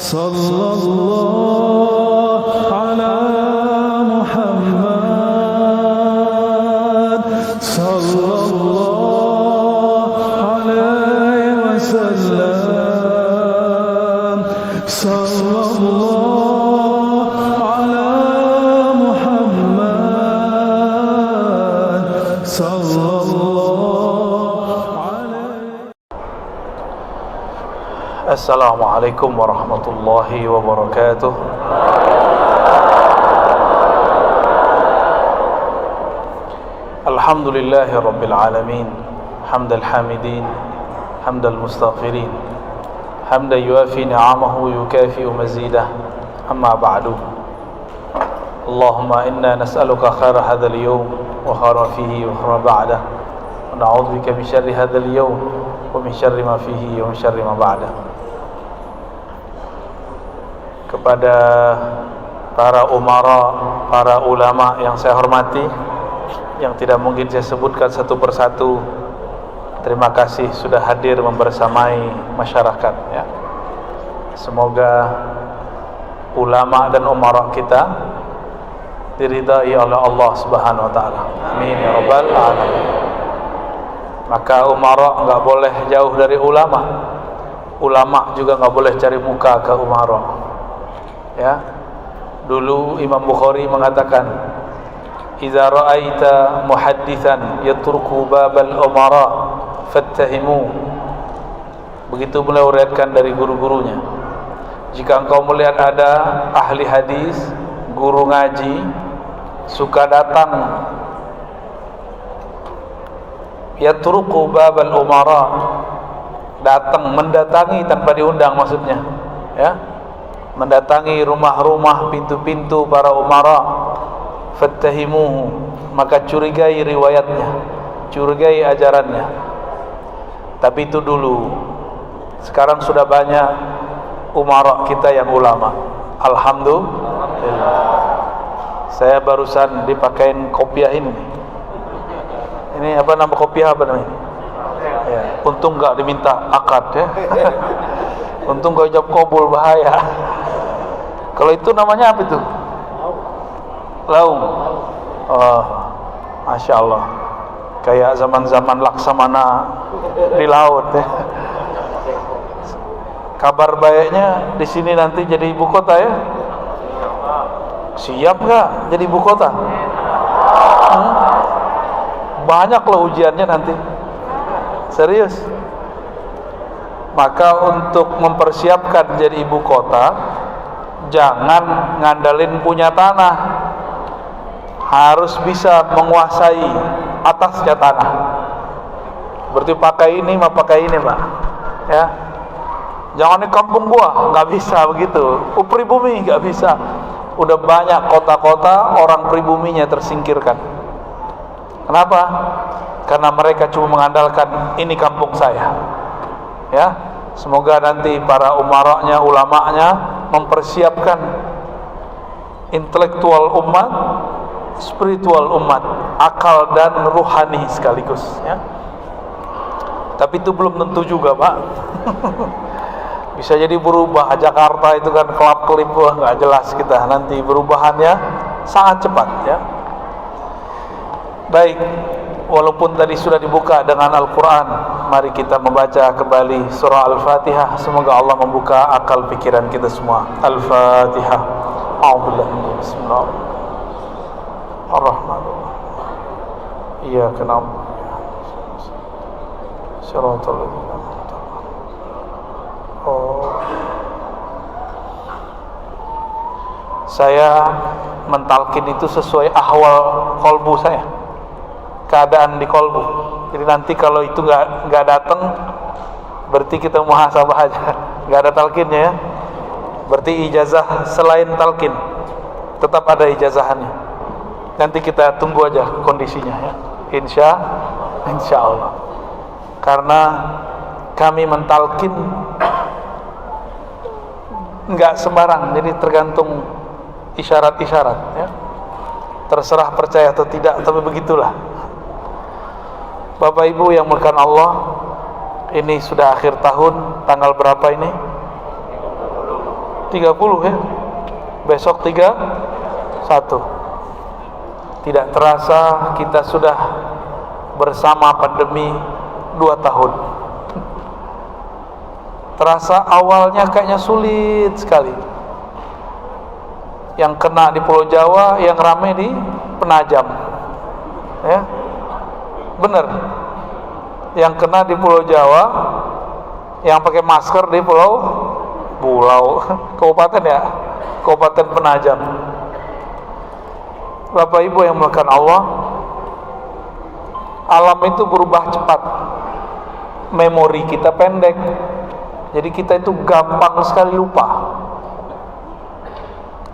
Sallallahu ala Muhammad sallallahu alaihi wasallam. Sallallahu ala Muhammad sallallahu alaihi. Assalamualaikum warahmatullahi wabarakatuh. Alhamdulillahi rabbil alamin. Hamdal hamidin, hamdal mustaghfirin, hamdan yuafi ni'amahu yukafi'u mazidah. Amma ba'du. Allahumma inna nas'aluka khaira hadzal yawm wa khaira fihi wa khaira ba'dah. Wa na'udzu bika min syarri hadzal yawm wa min syarri ma fihi wa min syarri ma ba'dah. Kepada para umara, para ulama yang saya hormati, yang tidak mungkin saya sebutkan satu persatu, terima kasih sudah hadir membersamai masyarakat ya. Semoga ulama dan umara kita diridai oleh Allah Subhanahu wa taala. Amin ya rabbal alamin. Maka umara enggak boleh jauh dari ulama. Ulama juga enggak boleh cari muka ke umara. Ya. Dulu Imam Bukhari mengatakan, "Idza ra'aita muhadditsan yatruku babal umara fattahimu." Begitu beliau riwayatkan dari guru-gurunya. Jika engkau melihat ada ahli hadis, guru ngaji suka datang yatruku babal umara, datang mendatangi tanpa diundang maksudnya, ya. Mendatangi rumah-rumah, pintu-pintu para umara, fattahimuhu, maka curigai riwayatnya, curigai ajarannya. Tapi itu dulu. Sekarang sudah banyak umara kita yang ulama. Alhamdulillah. Saya barusan dipakein kopiah ini. Ini apa nama kopiah apa namanya? Ya, untung enggak diminta akad ya. Untung enggak ijab qabul, bahaya. Kalau itu namanya apa itu? Laung. Oh, Masya Allah. Kayak zaman-zaman Laksamana di laut ya. Kabar baiknya di sini nanti jadi ibu kota ya. Siap nggak jadi ibu kota? Banyak loh ujiannya nanti. Serius. Maka untuk mempersiapkan jadi ibu kota, jangan ngandalin punya tanah, harus bisa menguasai atasnya tanah. Berarti pakai ini mah pakai ini Pak ya. Jangan di kampung gua, nggak bisa begitu. Pribumi nggak bisa. Udah banyak kota-kota orang pribuminya tersingkirkan. Kenapa? Karena mereka cuma mengandalkan ini kampung saya ya. Semoga nanti para umaranya, ulamanya mempersiapkan intelektual umat, spiritual umat, akal dan ruhani sekaligus ya. Tapi itu belum tentu juga Pak. Bisa jadi berubah. Jakarta itu kan kelap-kelip, nggak jelas kita. Nanti perubahannya sangat cepat ya. Baik, walaupun tadi sudah dibuka dengan Al-Quran, mari kita membaca kembali surah Al-Fatihah. Semoga Allah membuka akal pikiran kita semua. Al-Fatihah. A'udzubillahi bismillahirrahmanirrahim. Ar-Rahmanirrahim. Iyyaka na'budu wa shiratal ladzina an'amta 'alaihim. Saya mentalkin itu sesuai ahwal kolbu saya, keadaan di kolbu. Jadi nanti kalau itu nggak datang, berarti kita muhasabah aja, nggak ada talkinnya ya. Berarti ijazah selain talkin tetap ada ijazahannya. Nanti kita tunggu aja kondisinya ya. Insya Allah. Karena kami mentalkin nggak sembarang, jadi tergantung isyarat-isyarat ya. Terserah percaya atau tidak, tapi begitulah. Bapak Ibu yang melakukan Allah, ini sudah akhir tahun, tanggal berapa ini? 30 ya. Besok 31. Tidak terasa kita sudah bersama pandemi 2 tahun. Terasa awalnya kayaknya sulit sekali. Yang kena di Pulau Jawa, yang rame di Penajam. Ya. Benar. Yang kena di Pulau Jawa, yang pakai masker di pulau kabupaten ya, Kabupaten Penajam. Bapak Ibu yang melakukan Allah, alam itu berubah cepat, memori kita pendek, jadi kita itu gampang sekali lupa.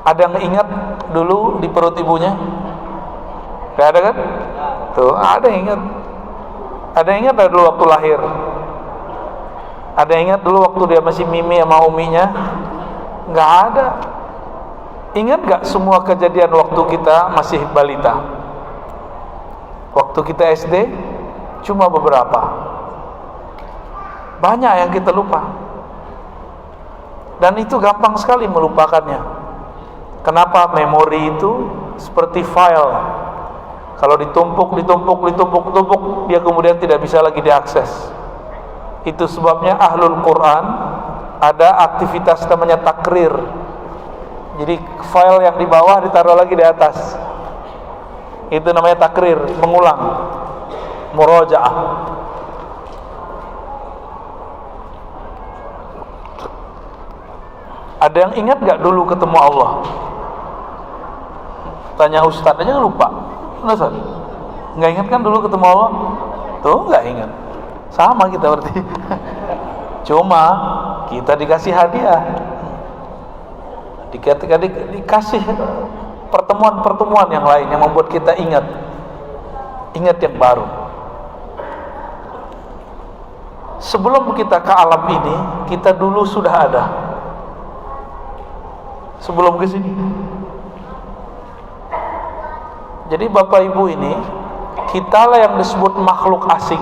Ada yang ingat dulu di perut ibunya? Gak ada kan? Tuh, ada yang ingat. Ada yang ingat dulu waktu lahir? Ada yang ingat dulu waktu dia masih mimi sama uminya? Gak ada. Ingat gak semua kejadian waktu kita masih balita? Waktu kita SD? Cuma beberapa. Banyak yang kita lupa. Dan itu gampang sekali melupakannya. Kenapa? Memori itu seperti file. Kalau ditumpuk, dia kemudian tidak bisa lagi diakses. Itu sebabnya Ahlul Quran ada aktivitas namanya takrir. Jadi file yang di bawah ditaruh lagi di atas. Itu namanya takrir, mengulang, murajaah. Ada yang ingat gak dulu ketemu Allah? Tanya Ustaz aja lupa. Ustaz, nggak ingat kan dulu ketemu Allah? Tuh nggak ingat. Sama kita berarti. Cuma kita dikasih hadiah, dikasih pertemuan-pertemuan yang lain yang membuat kita ingat yang baru. Sebelum kita ke alam ini, kita dulu sudah ada. Sebelum ke sini. Jadi Bapak Ibu ini, kitalah yang disebut makhluk asing,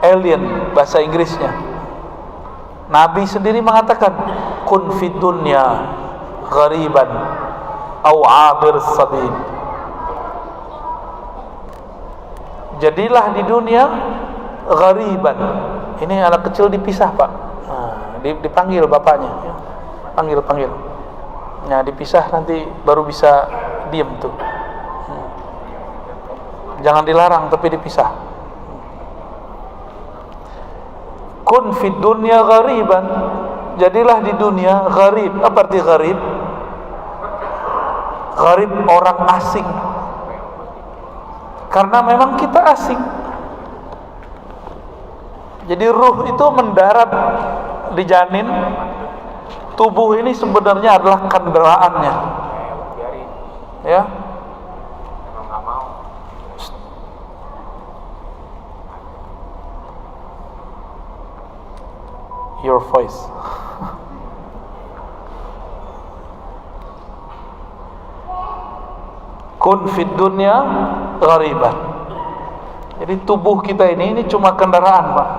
alien bahasa Inggrisnya. Nabi sendiri mengatakan, kun fid dunya ghariban au abir sabil. Jadilah di dunia ghariban. Ini anak kecil dipisah, Pak. Nah, dipanggil bapaknya, panggil. Nah, dipisah nanti baru bisa diem tuh. Jangan dilarang tapi dipisah. Kun fid dunya ghariban. Jadilah di dunia gharib. Apa arti gharib? Gharib orang asing. Karena memang kita asing. Jadi ruh itu mendarat di janin. Tubuh ini sebenarnya adalah kendaraannya. Ya. Your voice. Kun fid dunya ghariban. Jadi tubuh kita ini cuma kendaraan, Pak.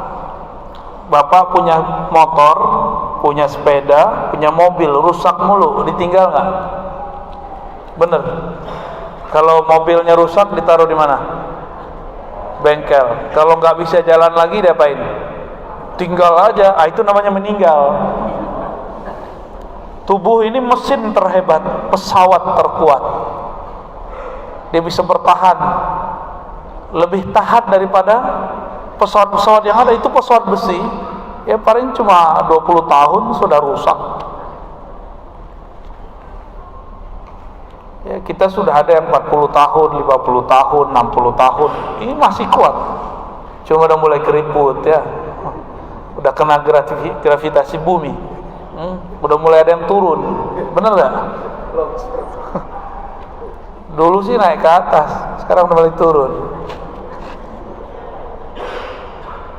Bapak punya motor, punya sepeda, punya mobil, rusak mulu, ditinggal nggak? Bener. Kalau mobilnya rusak ditaruh di mana? Bengkel. Kalau nggak bisa jalan lagi diapain? Tinggal aja. Itu namanya meninggal. Tubuh ini mesin terhebat, pesawat terkuat. Dia bisa bertahan, lebih tahan daripada pesawat-pesawat yang ada. Itu pesawat besi, ya paling cuma 20 tahun sudah rusak. Ya, kita sudah ada yang 40 tahun, 50 tahun, 60 tahun. Ini masih kuat. Cuma udah mulai keriput ya. Udah kena gravitasi bumi. Udah mulai ada yang turun. Bener gak? Dulu sih naik ke atas, sekarang udah mulai turun.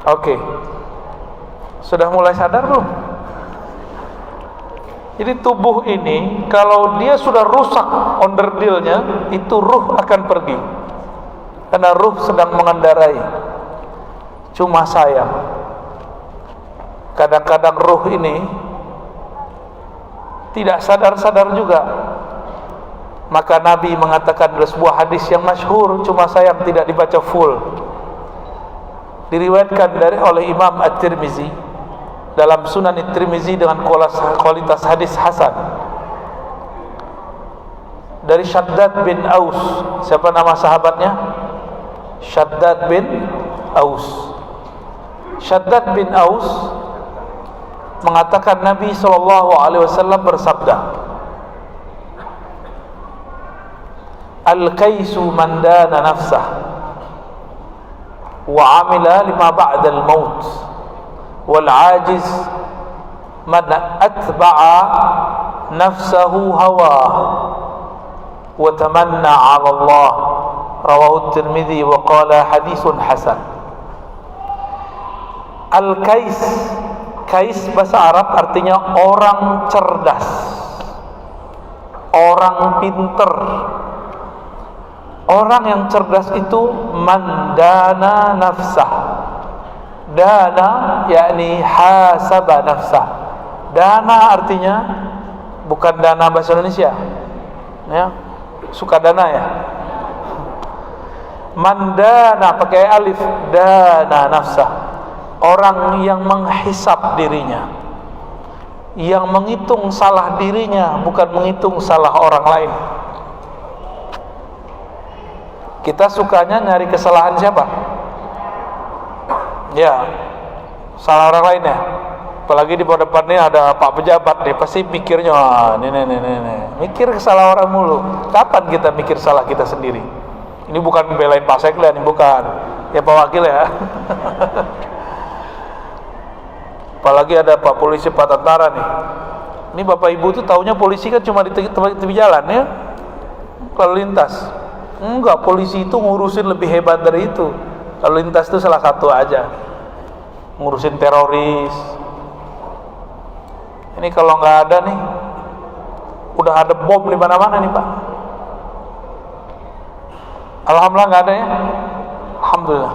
Oke. Sudah mulai sadar belum? Jadi tubuh ini kalau dia sudah rusak onderdilnya, itu ruh akan pergi. Karena ruh sedang mengendarai. Cuma sayang, kadang-kadang ruh ini tidak sadar-sadar juga. Maka Nabi mengatakan dalam sebuah hadis yang masyhur, cuma sayang tidak dibaca full, diriwayatkan oleh Imam At-Tirmizi dalam Sunan At-Tirmizi dengan kualitas hadis hasan, dari Shaddad bin Aus. Siapa nama sahabatnya? Shaddad bin Aus. Shaddad bin Aus mengatakan Nabi SAW bersabda, Al-kaisu man dana nafsah wa amila lima ba'da al-maut, wal ajiz man atba'a nafsahu hawah wa tamanna 'ala Allah. Rawahu Tirmidzi wa qala haditsun hasan. Al-kais, kais bahasa Arab artinya orang cerdas, orang pinter. Orang yang cerdas itu mandana nafsah. Dana yakni hasaba nafsah. Dana artinya bukan dana bahasa Indonesia, ya, suka dana ya. Mandana pakai alif, dana nafsah. Orang yang menghisap dirinya, yang menghitung salah dirinya, bukan menghitung salah orang lain. Kita sukanya nyari kesalahan siapa? Ya, salah orang lain ya. Apalagi di bawah depannya ada Pak Pejabat nih, pasti pikirnya nih. Mikir kesalahan orang mulu. Kapan kita mikir salah kita sendiri? Ini bukan membelain Pak Sekda nih, bukan. Ya Pak Wakil ya. Apalagi ada Pak Polisi, Pak Tentara nih. Ini Bapak Ibu tuh taunya polisi kan cuma di tepi jalan ya, lalu lintas. Enggak, polisi itu ngurusin lebih hebat dari itu. Lalu lintas itu salah satu aja, ngurusin teroris. Ini kalau nggak ada nih, udah ada bom di mana-mana nih Pak. Alhamdulillah nggak ada ya, alhamdulillah.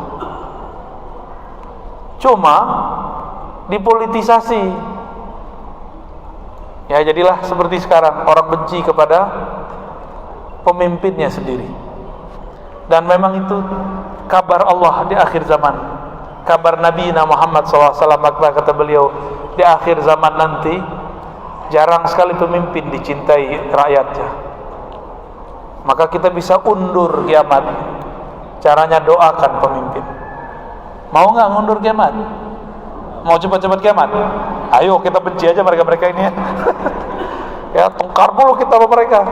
Cuma dipolitisasi. Ya jadilah seperti sekarang, orang benci kepada pemimpinnya sendiri. Dan memang itu kabar Allah di akhir zaman, kabar Nabi Muhammad SAW. Maka kata beliau, di akhir zaman nanti jarang sekali pemimpin dicintai rakyatnya. Maka kita bisa undur kiamat. Caranya doakan pemimpin. Mau nggak ngundur kiamat? Mau cepat-cepat kiamat? Ayo kita benci aja mereka-mereka ini ya. Ya tengkar dulu kita sama mereka.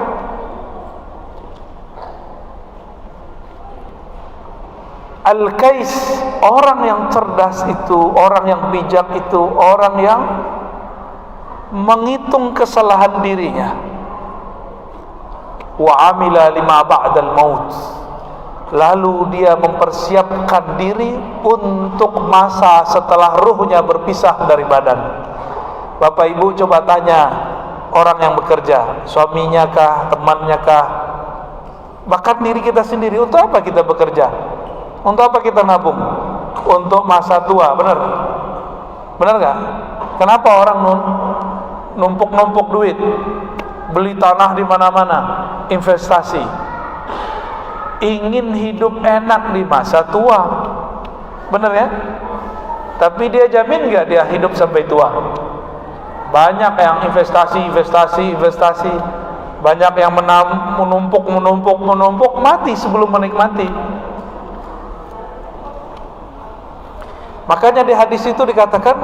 Al-kais, orang yang cerdas itu, orang yang bijak itu, orang yang menghitung kesalahan dirinya. Wa amila lima ba'dal maut, lalu dia mempersiapkan diri untuk masa setelah ruhnya berpisah dari badan. Bapak Ibu coba tanya orang yang bekerja, suaminya kah, temannya kah, bahkan diri kita sendiri, untuk apa kita bekerja? Untuk apa kita nabung? Untuk masa tua, benar? Benar nggak? Kenapa orang numpuk-numpuk duit, beli tanah di mana-mana, investasi, ingin hidup enak di masa tua, benar ya? Tapi dia jamin nggak dia hidup sampai tua? Banyak yang investasi, banyak yang menumpuk, mati sebelum menikmati. Makanya di hadis itu dikatakan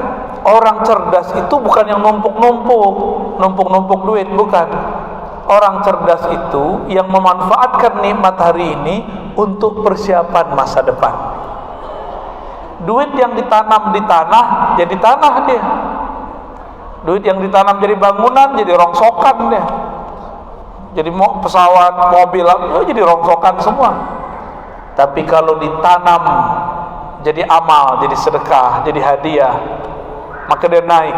orang cerdas itu bukan yang numpuk duit, bukan. Orang cerdas itu yang memanfaatkan nikmat hari ini untuk persiapan masa depan. Duit yang ditanam di tanah jadi tanah dia. Duit yang ditanam jadi bangunan jadi rongsokan dia. Jadi pesawat, mobil, jadi rongsokan semua. Tapi kalau ditanam jadi amal, jadi sedekah, jadi hadiah, maka dia naik.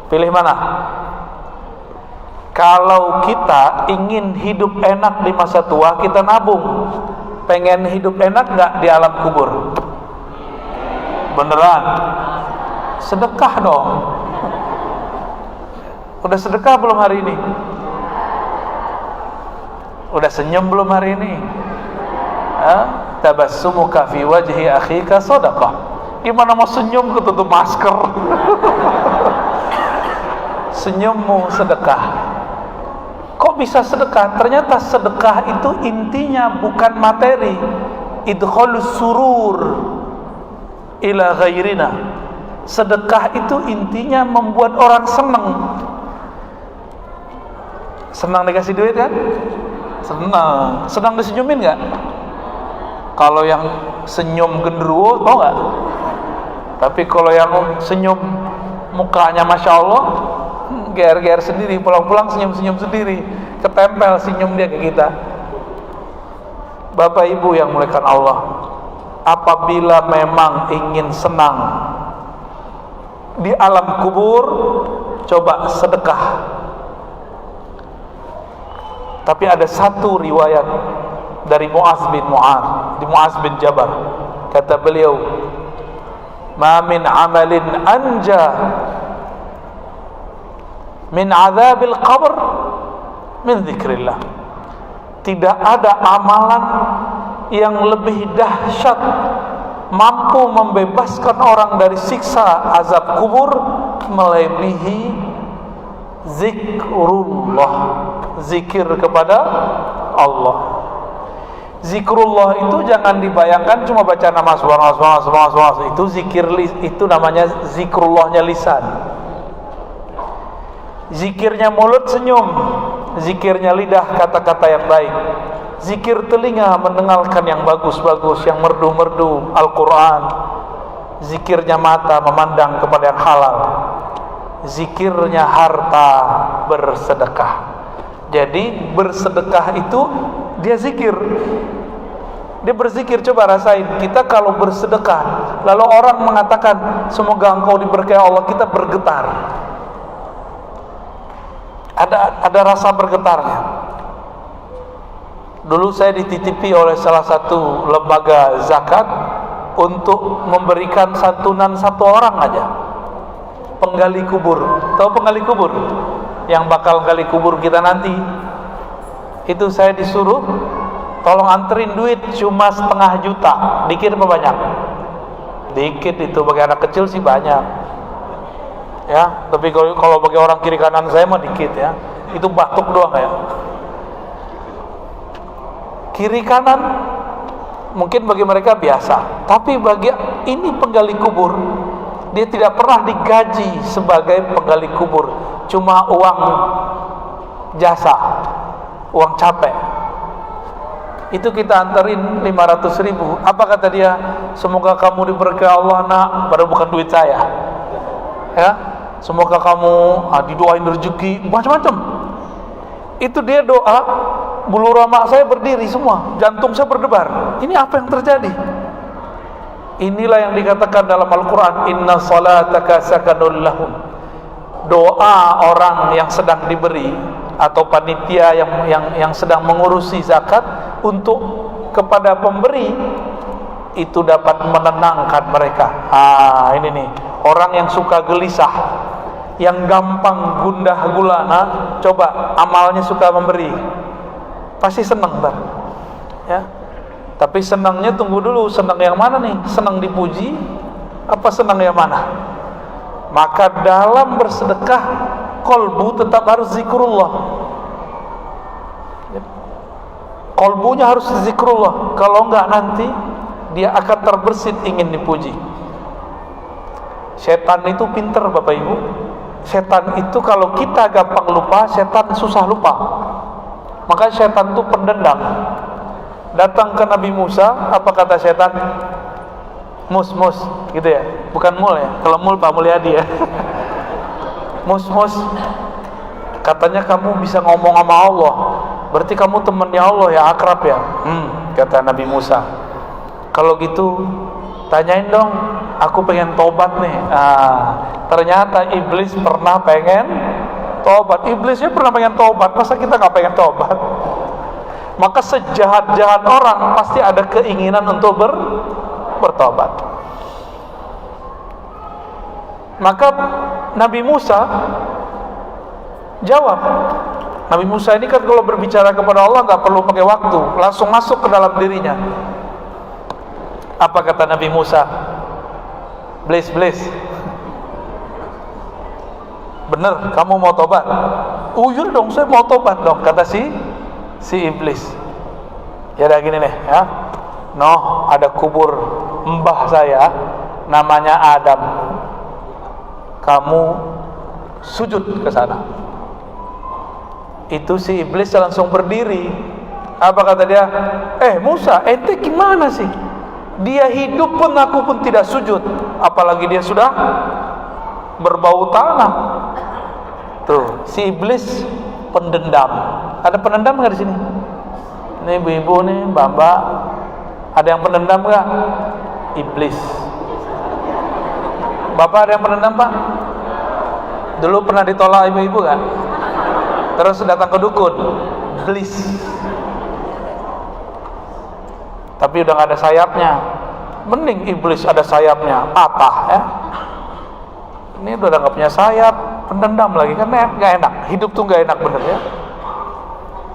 Pilih mana? Kalau kita ingin hidup enak di masa tua, kita nabung. Pengen hidup enak nggak di alam kubur? Beneran? Sedekah dong. Udah sedekah belum hari ini? Udah senyum belum hari ini? Tabassumuka fi wajhi akhika sadaqah. Gimana mau senyum ketutup masker? Senyummu sedekah. Kok bisa sedekah? Ternyata sedekah itu intinya bukan materi. Idkhalus surur ila ghairina. Sedekah itu intinya membuat orang senang. Senang dikasih duit kan? Senang. Senang disenyumin nggak? Kalau yang senyum genderuwo, tau nggak? Tapi kalau yang senyum mukanya masya Allah, ger-ger sendiri, pulang-pulang senyum-senyum sendiri, ketempel senyum dia ke kita. Bapak Ibu yang muliakan Allah, apabila memang ingin senang di alam kubur, coba sedekah. Tapi ada satu riwayat dari Mu'adz bin Jabal, kata beliau, ma min amalin anja min azabil qabr min dzikrillah. Tidak ada amalan yang lebih dahsyat, mampu membebaskan orang dari siksa azab kubur, melebihi zikrullah, zikir kepada Allah. Zikrullah itu jangan dibayangkan cuma baca nama subhanallah. Itu zikir, itu namanya zikrullahnya lisan. Zikirnya mulut senyum, zikirnya lidah kata-kata yang baik, zikir telinga mendengarkan yang bagus-bagus, yang merdu-merdu Al-Quran, zikirnya mata memandang kepada yang halal, zikirnya harta bersedekah. Jadi bersedekah itu dia zikir, dia berzikir. Coba rasain, kita kalau bersedekah lalu orang mengatakan semoga engkau diberkahi Allah, kita bergetar, ada rasa bergetarnya. Dulu saya dititipi oleh salah satu lembaga zakat untuk memberikan santunan satu orang aja, penggali kubur. Tahu penggali kubur? Yang bakal gali kubur kita nanti. Itu saya disuruh tolong anterin duit cuma 0,5 juta. Dikit apa banyak? Dikit. Itu bagi anak kecil sih banyak ya, tapi kalau bagi orang kiri kanan saya mah dikit ya. Itu batuk doang ya. Kiri kanan mungkin bagi mereka biasa, tapi bagi ini penggali kubur, dia tidak pernah digaji sebagai penggali kubur, cuma uang jasa, uang capek. Itu kita anterin 500.000. Apa kata dia? Semoga kamu diberkahi Allah nak, padahal bukan duit saya ya. Semoga kamu didoain rezeki, macam-macam. Itu dia doa, bulu roma saya berdiri semua, jantung saya berdebar. Ini apa yang terjadi? Inilah yang dikatakan dalam Al-Quran, inna salataka sakanul lahum. Doa orang yang sedang diberi atau panitia yang sedang mengurusi zakat untuk kepada pemberi, itu dapat menenangkan mereka. Ini nih, orang yang suka gelisah, yang gampang gundah gulana, coba amalnya suka memberi, pasti senang bar ya. Tapi senangnya tunggu dulu, senang yang mana nih? Senang dipuji apa senang yang mana? Maka dalam bersedekah, kolbu tetap harus zikrullah. Kolbunya harus zikrullah. Kalau enggak nanti dia akan terbersit ingin dipuji. Setan itu pinter Bapak Ibu. Setan itu kalau kita gampang lupa, setan susah lupa. Maka setan itu pendendam. Datang ke Nabi Musa, apa kata setan? Mus, gitu ya? Bukan mul ya? Kalau mul Pak Mulyadi ya. Mus, katanya kamu bisa ngomong sama Allah, berarti kamu temannya Allah ya, akrab ya? Kata Nabi Musa. Kalau gitu, tanyain dong, aku pengen tobat nih. Ternyata iblis pernah pengen tobat. Iblisnya pernah pengen tobat, masa kita nggak pengen tobat? Maka sejahat-jahat orang pasti ada keinginan untuk bertobat. Maka Nabi Musa Jawab. Nabi Musa ini kan kalau berbicara kepada Allah nggak perlu pakai waktu, langsung masuk ke dalam dirinya. Apa kata Nabi Musa? Bless. Bener, kamu mau tobat? Uyur dong, saya mau tobat dong, kata si iblis. Ya udah gini nih, ya. Noh, ada kubur mbah saya, namanya Adam. Kamu sujud ke sana. Itu si iblis langsung berdiri. Apa kata dia? Musa, ente gimana sih? Dia hidup pun aku pun tidak sujud, apalagi dia sudah berbau tanah. Tuh, si iblis pendendam. Ada pendendam nggak di sini? Nih ibu-ibu nih, mbak-mbak, ada yang pendendam nggak? Iblis. Bapak ada yang pendendam, Pak? Dulu pernah ditolak ibu-ibu nggak? Terus datang ke dukun, iblis. Tapi udah nggak ada sayapnya. Mending iblis ada sayapnya, patah ya. Ini udah nggak punya sayap, pendendam lagi kan nggak enak. Hidup tuh nggak enak bener ya.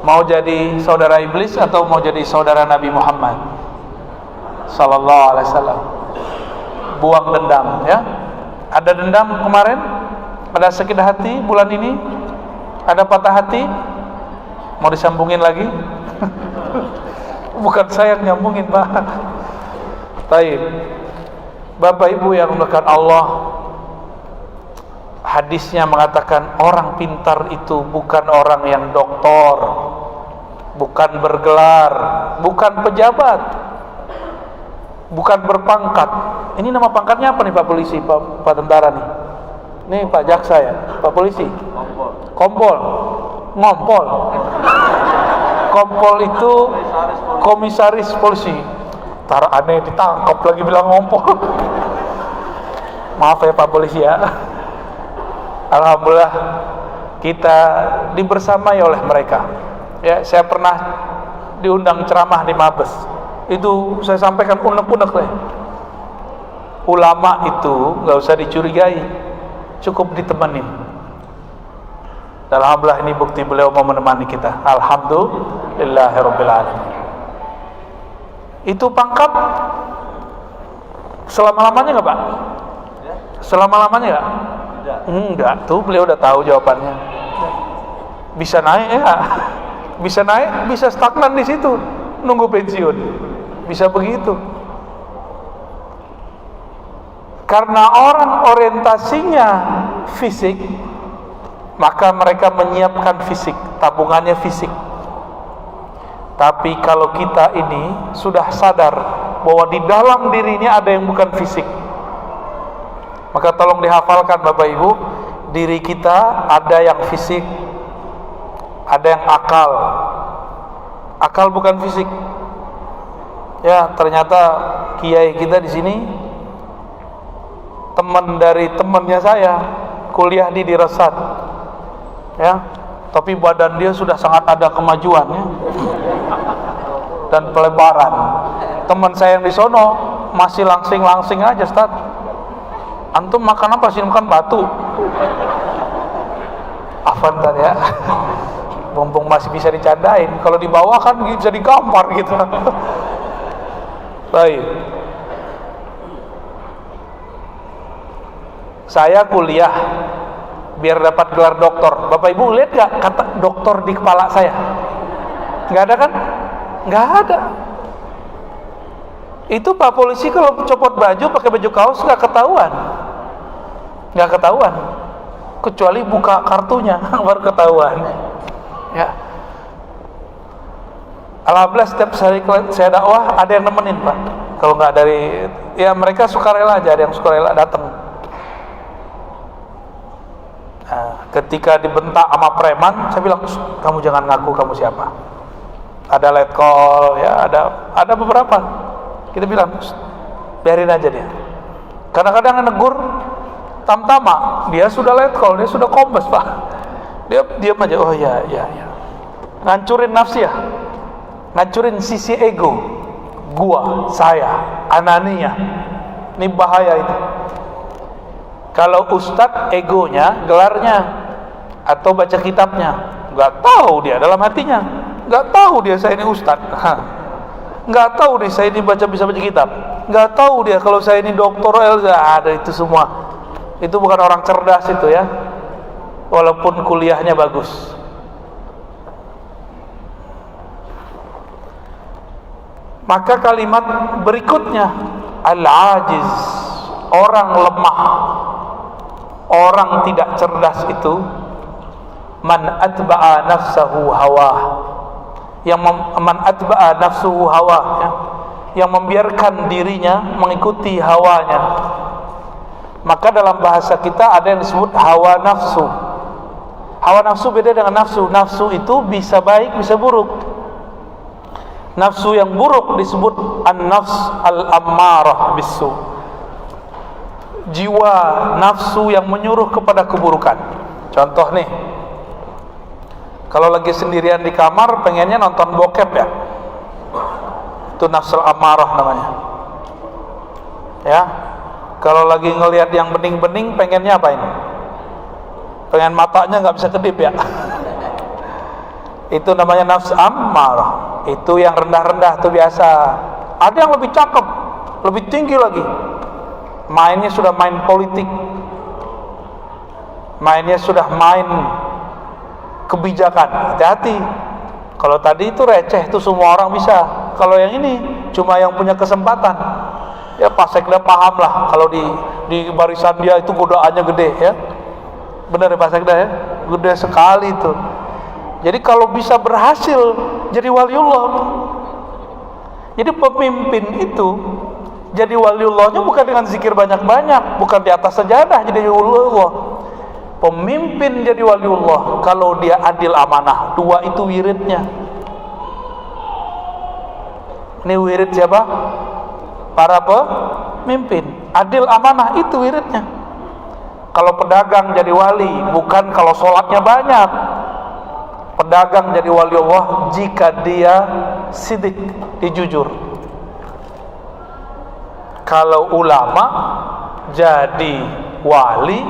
Mau jadi saudara iblis atau mau jadi saudara Nabi Muhammad Sallallahu Alaihi Wasallam? Buang dendam ya. Ada dendam kemarin? Ada sakit hati bulan ini? Ada patah hati? Mau disambungin lagi? Bukan saya yang nyambungin, Pak. Baik. Bapak Ibu yang dimuliakan Allah, hadisnya mengatakan orang pintar itu bukan orang yang doktor, bukan bergelar, bukan pejabat, bukan berpangkat. Ini nama pangkatnya apa nih Pak Polisi, Pak Tentara nih? Nih Pak Jaksa ya, Pak Polisi. Kompol. Ngompol. Kompol itu komisaris polisi. Tar aneh ditangkap lagi bilang ngompol. Maaf ya Pak Polisi ya. Alhamdulillah kita dibersamai oleh mereka. Ya, saya pernah diundang ceramah di Mabes. Itu saya sampaikan unek-unek lah. Ulama itu nggak usah dicurigai, cukup ditemenin. Dan alhamdulillah ini bukti beliau mau menemani kita. Alhamdulillahirabbil alamin. Itu pangkat selama-lamanya nggak Pak? Selama-lamanya nggak? Enggak. Tuh beliau udah tahu jawabannya. Bisa naik ya, bisa naik, bisa stagnan di situ, nunggu pensiun. Bisa begitu. Karena orang orientasinya fisik, maka mereka menyiapkan fisik, tabungannya fisik. Tapi kalau kita ini sudah sadar bahwa di dalam dirinya ada yang bukan fisik, maka tolong dihafalkan Bapak Ibu, diri kita ada yang fisik, ada yang akal. Akal bukan fisik. Ya, ternyata kiai kita di sini teman dari temannya saya, kuliah di Dirasat. Ya, tapi badan dia sudah sangat ada kemajuan ya. Dan pelebaran. Teman saya yang di sono masih langsing-langsing aja, Ustaz. Antum makan apa sih? Makan batu. Afan kan ya. Mumpung masih bisa dicandain. Kalau di bawah kan bisa digampar gitu. Baik. Saya kuliah biar dapat gelar doktor. Bapak Ibu lihat gak kata doktor di kepala saya? Nggak ada kan? Nggak ada. Itu Pak Polisi kalau copot baju pakai baju kaos nggak ketahuan. Nggak ketahuan. Kecuali buka kartunya baru ketahuan. Ya. Alhamdulillah setiap saya dakwah ada yang nemenin Pak. Kalau nggak dari, ya mereka sukarela aja, ada yang sukarela datang. Nah, ketika dibentak sama preman, saya bilang, kamu jangan ngaku kamu siapa. Ada letkol, ya ada beberapa. Kita bilang, biarin aja dia. Kadang-kadang negur tamtama, dia sudah letkol, dia sudah kombes Pak. Dia diam aja, oh ya. Ngancurin nafsiyah, ngancurin sisi ego, gua, saya, anania. Ini bahaya itu. Kalau ustadz egonya, gelarnya atau baca kitabnya. Nggak tahu dia dalam hatinya, nggak tahu dia saya ini ustad, nggak tahu dia saya ini bisa baca kitab, nggak tahu dia kalau saya ini doktor, ada itu semua. Itu bukan orang cerdas itu ya, walaupun kuliahnya bagus. Maka kalimat berikutnya, al-ajiz, orang lemah, orang tidak cerdas itu, man atba'a nafsahu hawa, yang man atba'a nafsuhu hawa, ya, yang membiarkan dirinya mengikuti hawanya. Maka dalam bahasa kita ada yang disebut hawa nafsu. Hawa nafsu beda dengan nafsu. Nafsu itu bisa baik bisa buruk. Nafsu yang buruk disebut an-nafs al-ammarah bisu, jiwa nafsu yang menyuruh kepada keburukan. Contoh nih, kalau lagi sendirian di kamar pengennya nonton bokep ya, itu nafsul amarah namanya ya. Kalau lagi ngelihat yang bening-bening pengennya apain? Pengen matanya nggak bisa kedip ya. Itu namanya nafs amarah. Itu yang rendah-rendah tuh biasa. Ada yang lebih cakep, lebih tinggi lagi, mainnya sudah main politik, mainnya sudah main kebijakan. Hati-hati, kalau tadi itu receh, itu semua orang bisa. Kalau yang ini cuma yang punya kesempatan. Ya Pak Sekda paham lah, kalau di barisan dia itu godaannya gede ya. Benar ya Pak Sekda ya, gede sekali itu. Jadi kalau bisa berhasil jadi waliullah, jadi pemimpin itu jadi waliullahnya bukan dengan zikir banyak-banyak, bukan di atas sajadah jadi waliullah. Pemimpin jadi waliullah kalau dia adil amanah. Dua itu wiridnya. Ini wirid siapa? Para pemimpin. Adil amanah itu wiridnya. Kalau pedagang jadi wali, bukan kalau sholatnya banyak. Pedagang jadi waliullah jika dia sidik, dijujur. Kalau ulama jadi wali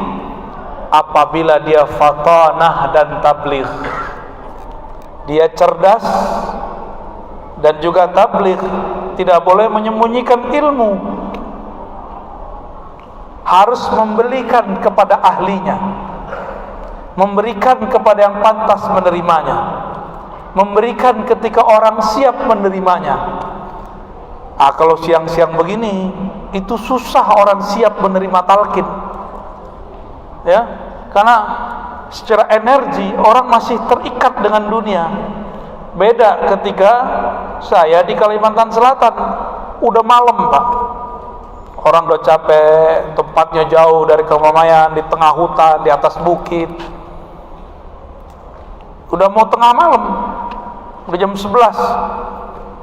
apabila dia fatanah dan tabligh, dia cerdas dan juga tabligh, tidak boleh menyembunyikan ilmu, harus memberikan kepada ahlinya, memberikan kepada yang pantas menerimanya, memberikan ketika orang siap menerimanya. Kalau siang-siang begini itu susah orang siap menerima talqin ya, karena secara energi orang masih terikat dengan dunia. Beda ketika saya di Kalimantan Selatan, udah malam Pak, orang udah capek, tempatnya jauh dari keramaian, di tengah hutan, di atas bukit, udah mau tengah malam, udah jam 11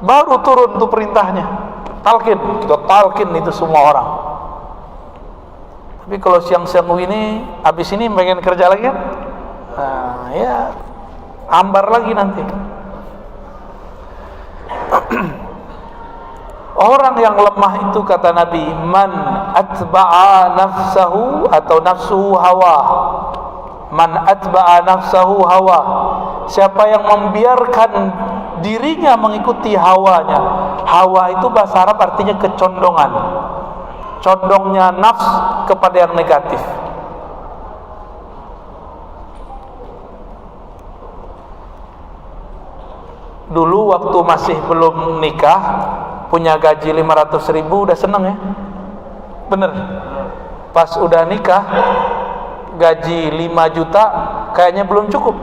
baru turun tuh perintahnya, talqin. Kita talqin itu semua orang. Tapi kalau siang-siang ini, habis ini pengen kerja lagi kan? Nah, ya ambar lagi nanti. Orang yang lemah itu kata Nabi, man atba'a nafsahu atau nafsuhu hawa. Man atba'a nafsahu hawa. Siapa yang membiarkan dirinya mengikuti hawanya. Hawa itu bahasa Arab artinya kecondongan. Condongnya nafs kepada yang negatif. Dulu waktu masih belum nikah, punya gaji 500.000 udah seneng ya. Bener. Pas udah nikah, gaji 5 juta kayaknya belum cukup.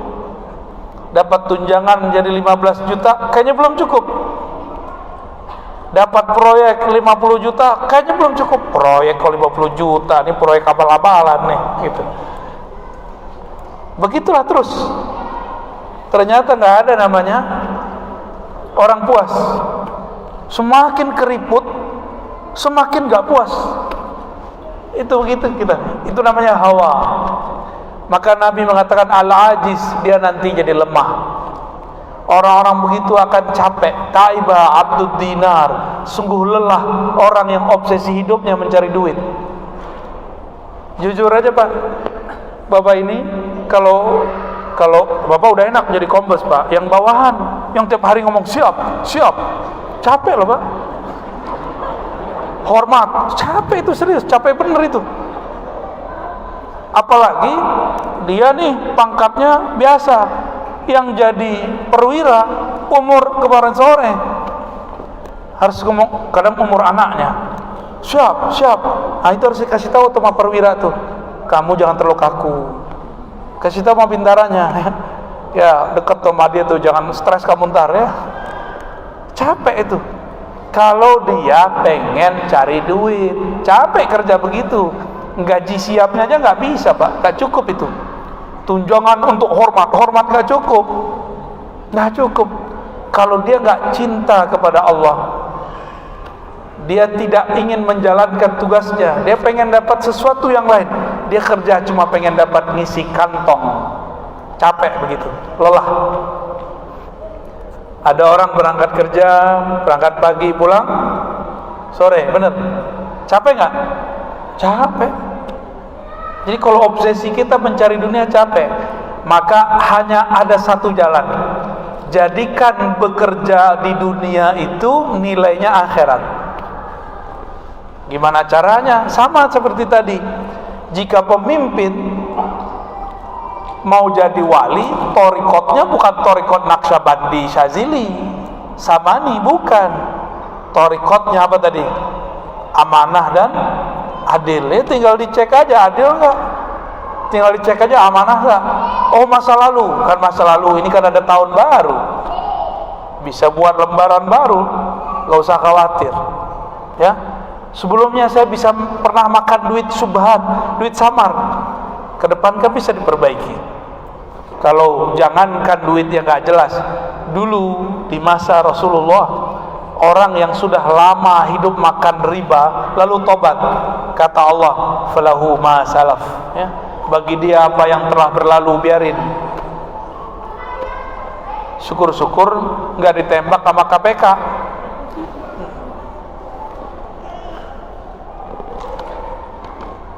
Dapat tunjangan jadi 15 juta kayaknya belum cukup. Dapat proyek 50 juta kayaknya belum cukup. Proyek kok 50 juta, ini proyek abal-abalan nih gitu. Begitulah terus. Ternyata nggak ada namanya orang puas. Semakin keriput, semakin nggak puas. Itu begitu kita. Itu namanya hawa. Maka Nabi mengatakan al-ajiz, dia nanti jadi lemah. Orang-orang begitu akan capek. Taibah abdud dinar, sungguh lelah orang yang obsesi hidupnya mencari duit. Jujur aja Pak, Bapak ini kalau Bapak udah enak jadi kombes Pak, yang bawahan yang tiap hari ngomong siap, capek loh Pak. Hormat, capek itu, serius, capek bener itu. Apalagi dia nih pangkatnya biasa, yang jadi perwira umur kemarin sore harus ngomong, kadang umur anaknya siap. Nah itu harus dikasih tahu sama perwira tuh, kamu jangan terlalu kaku, kasih tahu sama bintaranya ya, deket sama dia tuh, jangan stres kamu ntar ya. Capek itu. Kalau dia pengen cari duit, capek kerja begitu, gaji siapnya aja nggak bisa Pak, nggak cukup itu. Tunjangan untuk hormat nggak cukup. Kalau dia nggak cinta kepada Allah, dia tidak ingin menjalankan tugasnya, dia pengen dapat sesuatu yang lain, dia kerja cuma pengen dapat ngisi kantong, capek begitu, lelah. Ada orang berangkat kerja, berangkat pagi, pulang sore, bener? Capek nggak? Capek. Jadi kalau obsesi kita mencari dunia capek, maka hanya ada satu jalan. Jadikan bekerja di dunia itu nilainya akhirat. Gimana caranya? Sama seperti tadi. Jika pemimpin mau jadi wali, torikotnya bukan torikot Naqsyabandi Syazili Samani, bukan. Torikotnya apa tadi? Amanah dan adil. Tinggal dicek aja adil nggak, tinggal dicek aja amanah nggak. Oh masa lalu, ini kan ada tahun baru, bisa buat lembaran baru, nggak usah khawatir ya. Sebelumnya saya bisa pernah makan duit subhan, duit samar, ke depan kan bisa diperbaiki. Kalau jangankan duit yang gak jelas, dulu di masa Rasulullah, orang yang sudah lama hidup makan riba lalu tobat, kata Allah, falahu ma salaf ya, bagi dia apa yang telah berlalu biarin. Syukur-syukur gak ditembak sama KPK.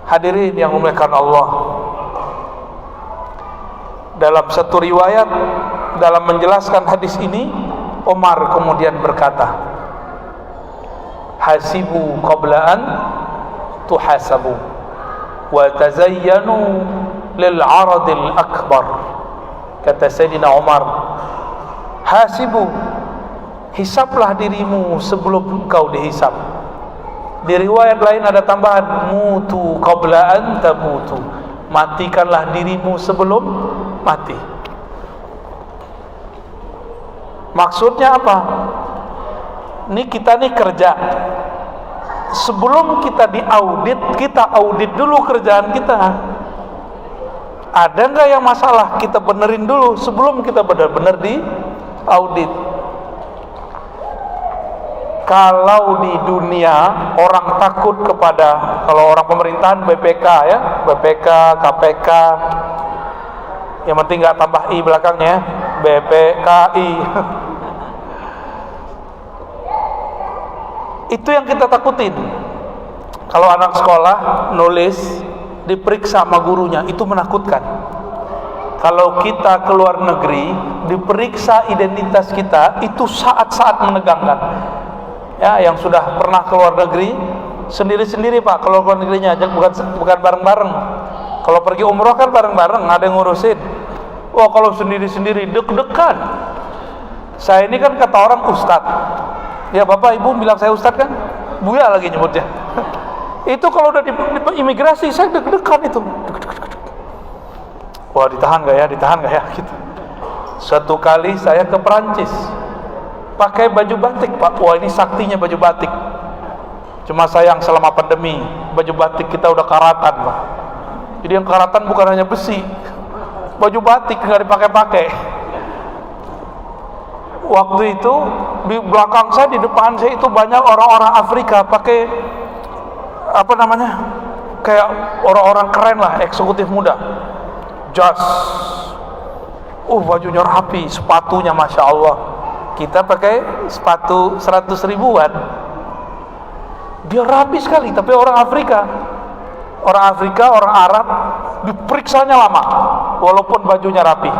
Hadirin yang memuliakan Allah, dalam satu riwayat dalam menjelaskan hadis ini, Umar kemudian berkata, hasibu qabla an tuhasabu wa tazayyanu lil 'aradil akbar. Kata Sayyidina Umar, hasibu, hisablah dirimu sebelum engkau dihisab. Di riwayat lain ada tambahan, mutu qabla an tamutu, matikanlah dirimu sebelum mati. Maksudnya apa? Ini kita nih kerja, sebelum kita diaudit, kita audit dulu kerjaan kita. Ada nggak yang masalah, kita benerin dulu sebelum kita benar-benar diaudit. Kalau di dunia orang takut kepada, kalau orang pemerintahan BPK ya, BPK, KPK, yang penting nggak tambah i belakangnya, BPKI. Itu yang kita takutin. Kalau anak sekolah nulis diperiksa sama gurunya, itu menakutkan. Kalau kita keluar negeri diperiksa identitas kita, itu saat-saat menegangkan. Ya, yang sudah pernah keluar negeri sendiri-sendiri Pak, kalau keluar negerinya bukan bareng-bareng. Kalau pergi umroh kan bareng-bareng, ada yang ngurusin. Wah, kalau sendiri-sendiri deg-degan. Saya ini kan kata orang ustadz. Ya Bapak Ibu bilang saya ustadz kan? Buya lagi nyebutnya. Itu kalau udah di imigrasi saya deg-degan itu. Wah, ditahan gak ya gitu. Suatu kali saya ke Perancis, pakai baju batik Pak. Wah, ini saktinya baju batik. Cuma sayang selama pandemi baju batik kita udah karatan Pak. Jadi yang karatan bukan hanya besi, baju batik nggak dipakai-pakai. Waktu itu di belakang saya, di depan saya itu banyak orang-orang Afrika pakai apa namanya, kayak orang-orang keren lah, eksekutif muda, jas, bajunya rapi, sepatunya masya Allah. Kita pakai sepatu 100 ribuan, dia rapi sekali. Tapi orang Afrika, orang Arab diperiksanya lama, walaupun bajunya rapi.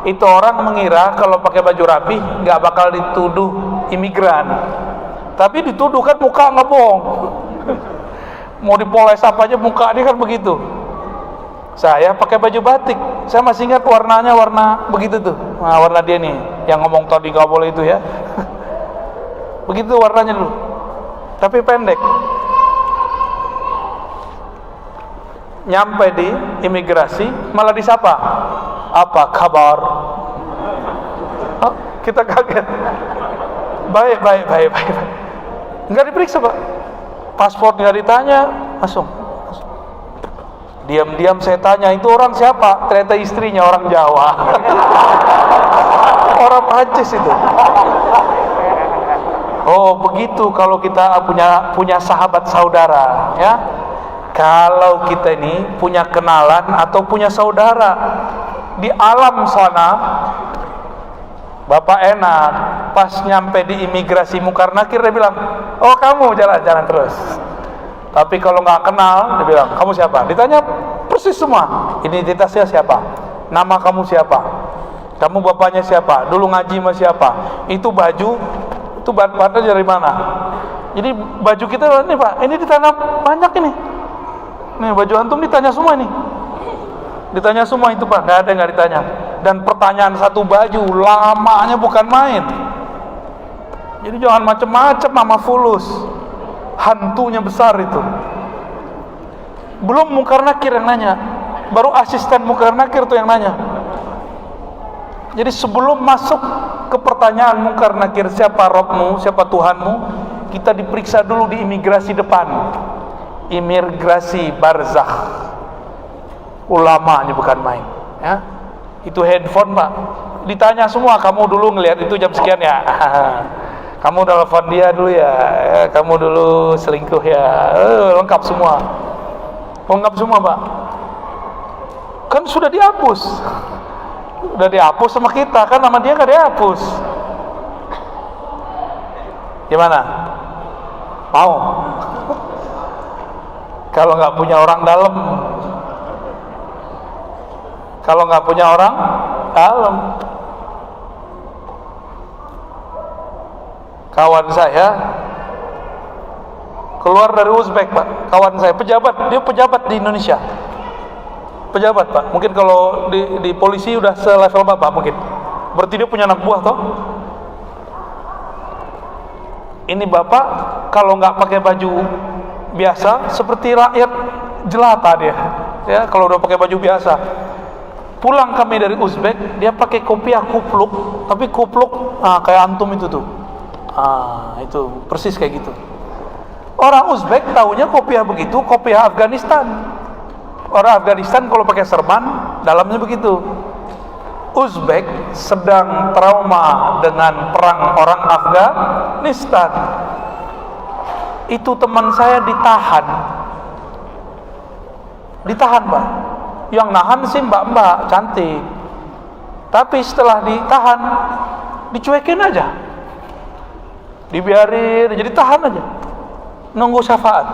Itu orang mengira kalau pakai baju rapi nggak bakal dituduh imigran, tapi dituduh kan muka nggak bohong. Mau dipoles apa aja muka dia kan begitu. Saya pakai baju batik, saya masih ingat warnanya warna begitu tuh. Nah, warna dia nih, yang ngomong tadi nggak boleh itu ya. Begitu warnanya dulu, tapi pendek. Nyampe di imigrasi malah disapa, apa kabar? Oh, kita kaget. Baik. Nggak diperiksa Pak, paspor nggak ditanya, langsung. Diam-diam saya tanya, itu orang siapa? Ternyata istrinya orang Jawa. Orang Prancis itu. Oh begitu kalau kita punya sahabat saudara, ya. Kalau kita ini punya kenalan atau punya saudara di alam sana, Bapak enak. Pas nyampe di imigrasi Mungkar Nakir dia bilang, oh kamu jalan-jalan terus. Tapi kalau nggak kenal, dia bilang, kamu siapa? Ditanya persis semua. Identitasnya siapa? Nama kamu siapa? Kamu bapaknya siapa? Dulu ngaji sama siapa? Itu baju, itu bahan dari mana? Jadi baju kita ini Pak, ini ditanam banyak ini. Nih baju antum ditanya semua nih. Ditanya semua itu Pak, nggak ada yang nggak ditanya. Dan pertanyaan satu baju lamanya bukan main. Jadi jangan macam-macam sama fulus. Hantunya besar itu. Belum Mungkar Nakir yang nanya, baru asisten Mungkar Nakir tuh yang nanya. Jadi sebelum masuk ke pertanyaan Mungkar Nakir, siapa Robmu, siapa Tuhanmu, kita diperiksa dulu di imigrasi depan. Imigrasi barzakh. Ulamanya bukan main, ya. Itu handphone Pak, ditanya semua, kamu dulu ngelihat itu jam sekian ya. Kamu telepon dia dulu ya, kamu dulu selingkuh ya, lengkap semua Pak. Kan sudah dihapus sama kita, kan nama dia nggak dihapus. Gimana? Mau? Kalau nggak punya orang dalam, kawan saya keluar dari Uzbek Pak, kawan saya dia pejabat di Indonesia, pejabat Pak, mungkin kalau di polisi udah selevel Bapak mungkin, berarti dia punya anak buah toh. Ini Bapak kalau nggak pakai baju biasa seperti rakyat jelata dia, ya kalau udah pakai baju biasa. Pulang kami dari Uzbek, dia pakai kopiah kupluk, tapi kupluk kayak antum itu tuh. Itu persis kayak gitu. Orang Uzbek taunya kopiah begitu, kopiah Afghanistan. Orang Afghanistan kalau pakai serban, dalamnya begitu. Uzbek sedang trauma dengan perang orang Afghanistan. Itu teman saya ditahan Pak. Yang nahan sih mbak-mbak cantik, tapi setelah ditahan dicuekin aja, dibiarin, jadi tahan aja, nunggu syafaat.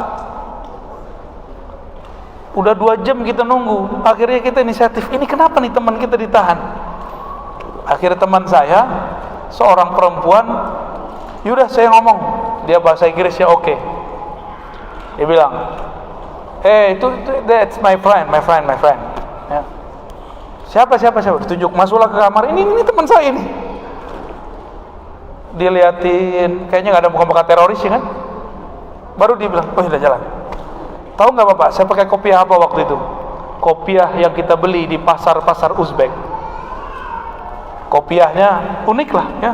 Udah 2 jam kita nunggu, akhirnya kita inisiatif, ini kenapa nih teman kita ditahan? Akhirnya teman saya seorang perempuan, yaudah saya ngomong, dia bahasa Inggrisnya oke. Dia bilang, itu that's my friend. Ya. Siapa? Ditunjuk, masuklah ke kamar. Ini teman saya ini. Diliatin, kayaknya nggak ada muka-muka teroris ya kan? Baru dia bilang, oh udah jalan. Tahu nggak Bapak? Saya pakai kopiah apa waktu itu? Kopiah yang kita beli di pasar Uzbek. Kopiahnya unik lah, ya.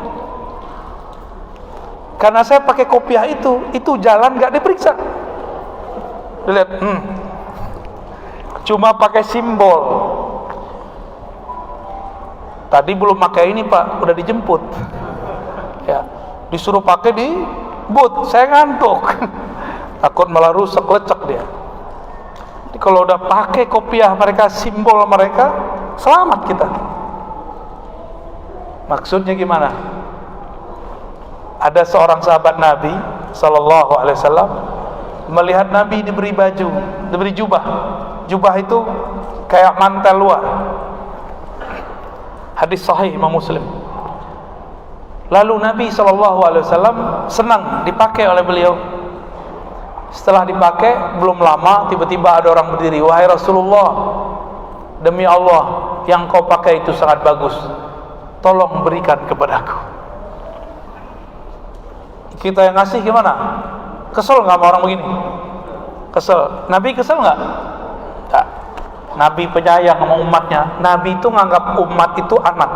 Karena saya pakai kopiah itu jalan nggak diperiksa. Dilihat, cuma pakai simbol. Tadi belum pakai ini Pak, udah dijemput. Ya, disuruh pakai di boot, saya ngantuk. Takut malah rusak, lecek dia. Jadi kalau udah pakai kopiah mereka, simbol mereka, selamat kita. Maksudnya gimana? Ada seorang sahabat Nabi Sallallahu Alaihi Wasallam melihat Nabi diberi baju, diberi jubah. Jubah itu kayak mantel luar. Hadis sahih Imam Muslim. Lalu Nabi SAW senang dipakai oleh beliau. Setelah dipakai, belum lama tiba-tiba ada orang berdiri, "Wahai Rasulullah, demi Allah, yang kau pakai itu sangat bagus, tolong berikan kepadaku." Kita yang ngasih gimana? Kesel nggak sama orang begini? Kesel. Nabi kesel nggak? Nggak. Nabi penyayang sama umatnya. Nabi itu nganggap umat itu anak.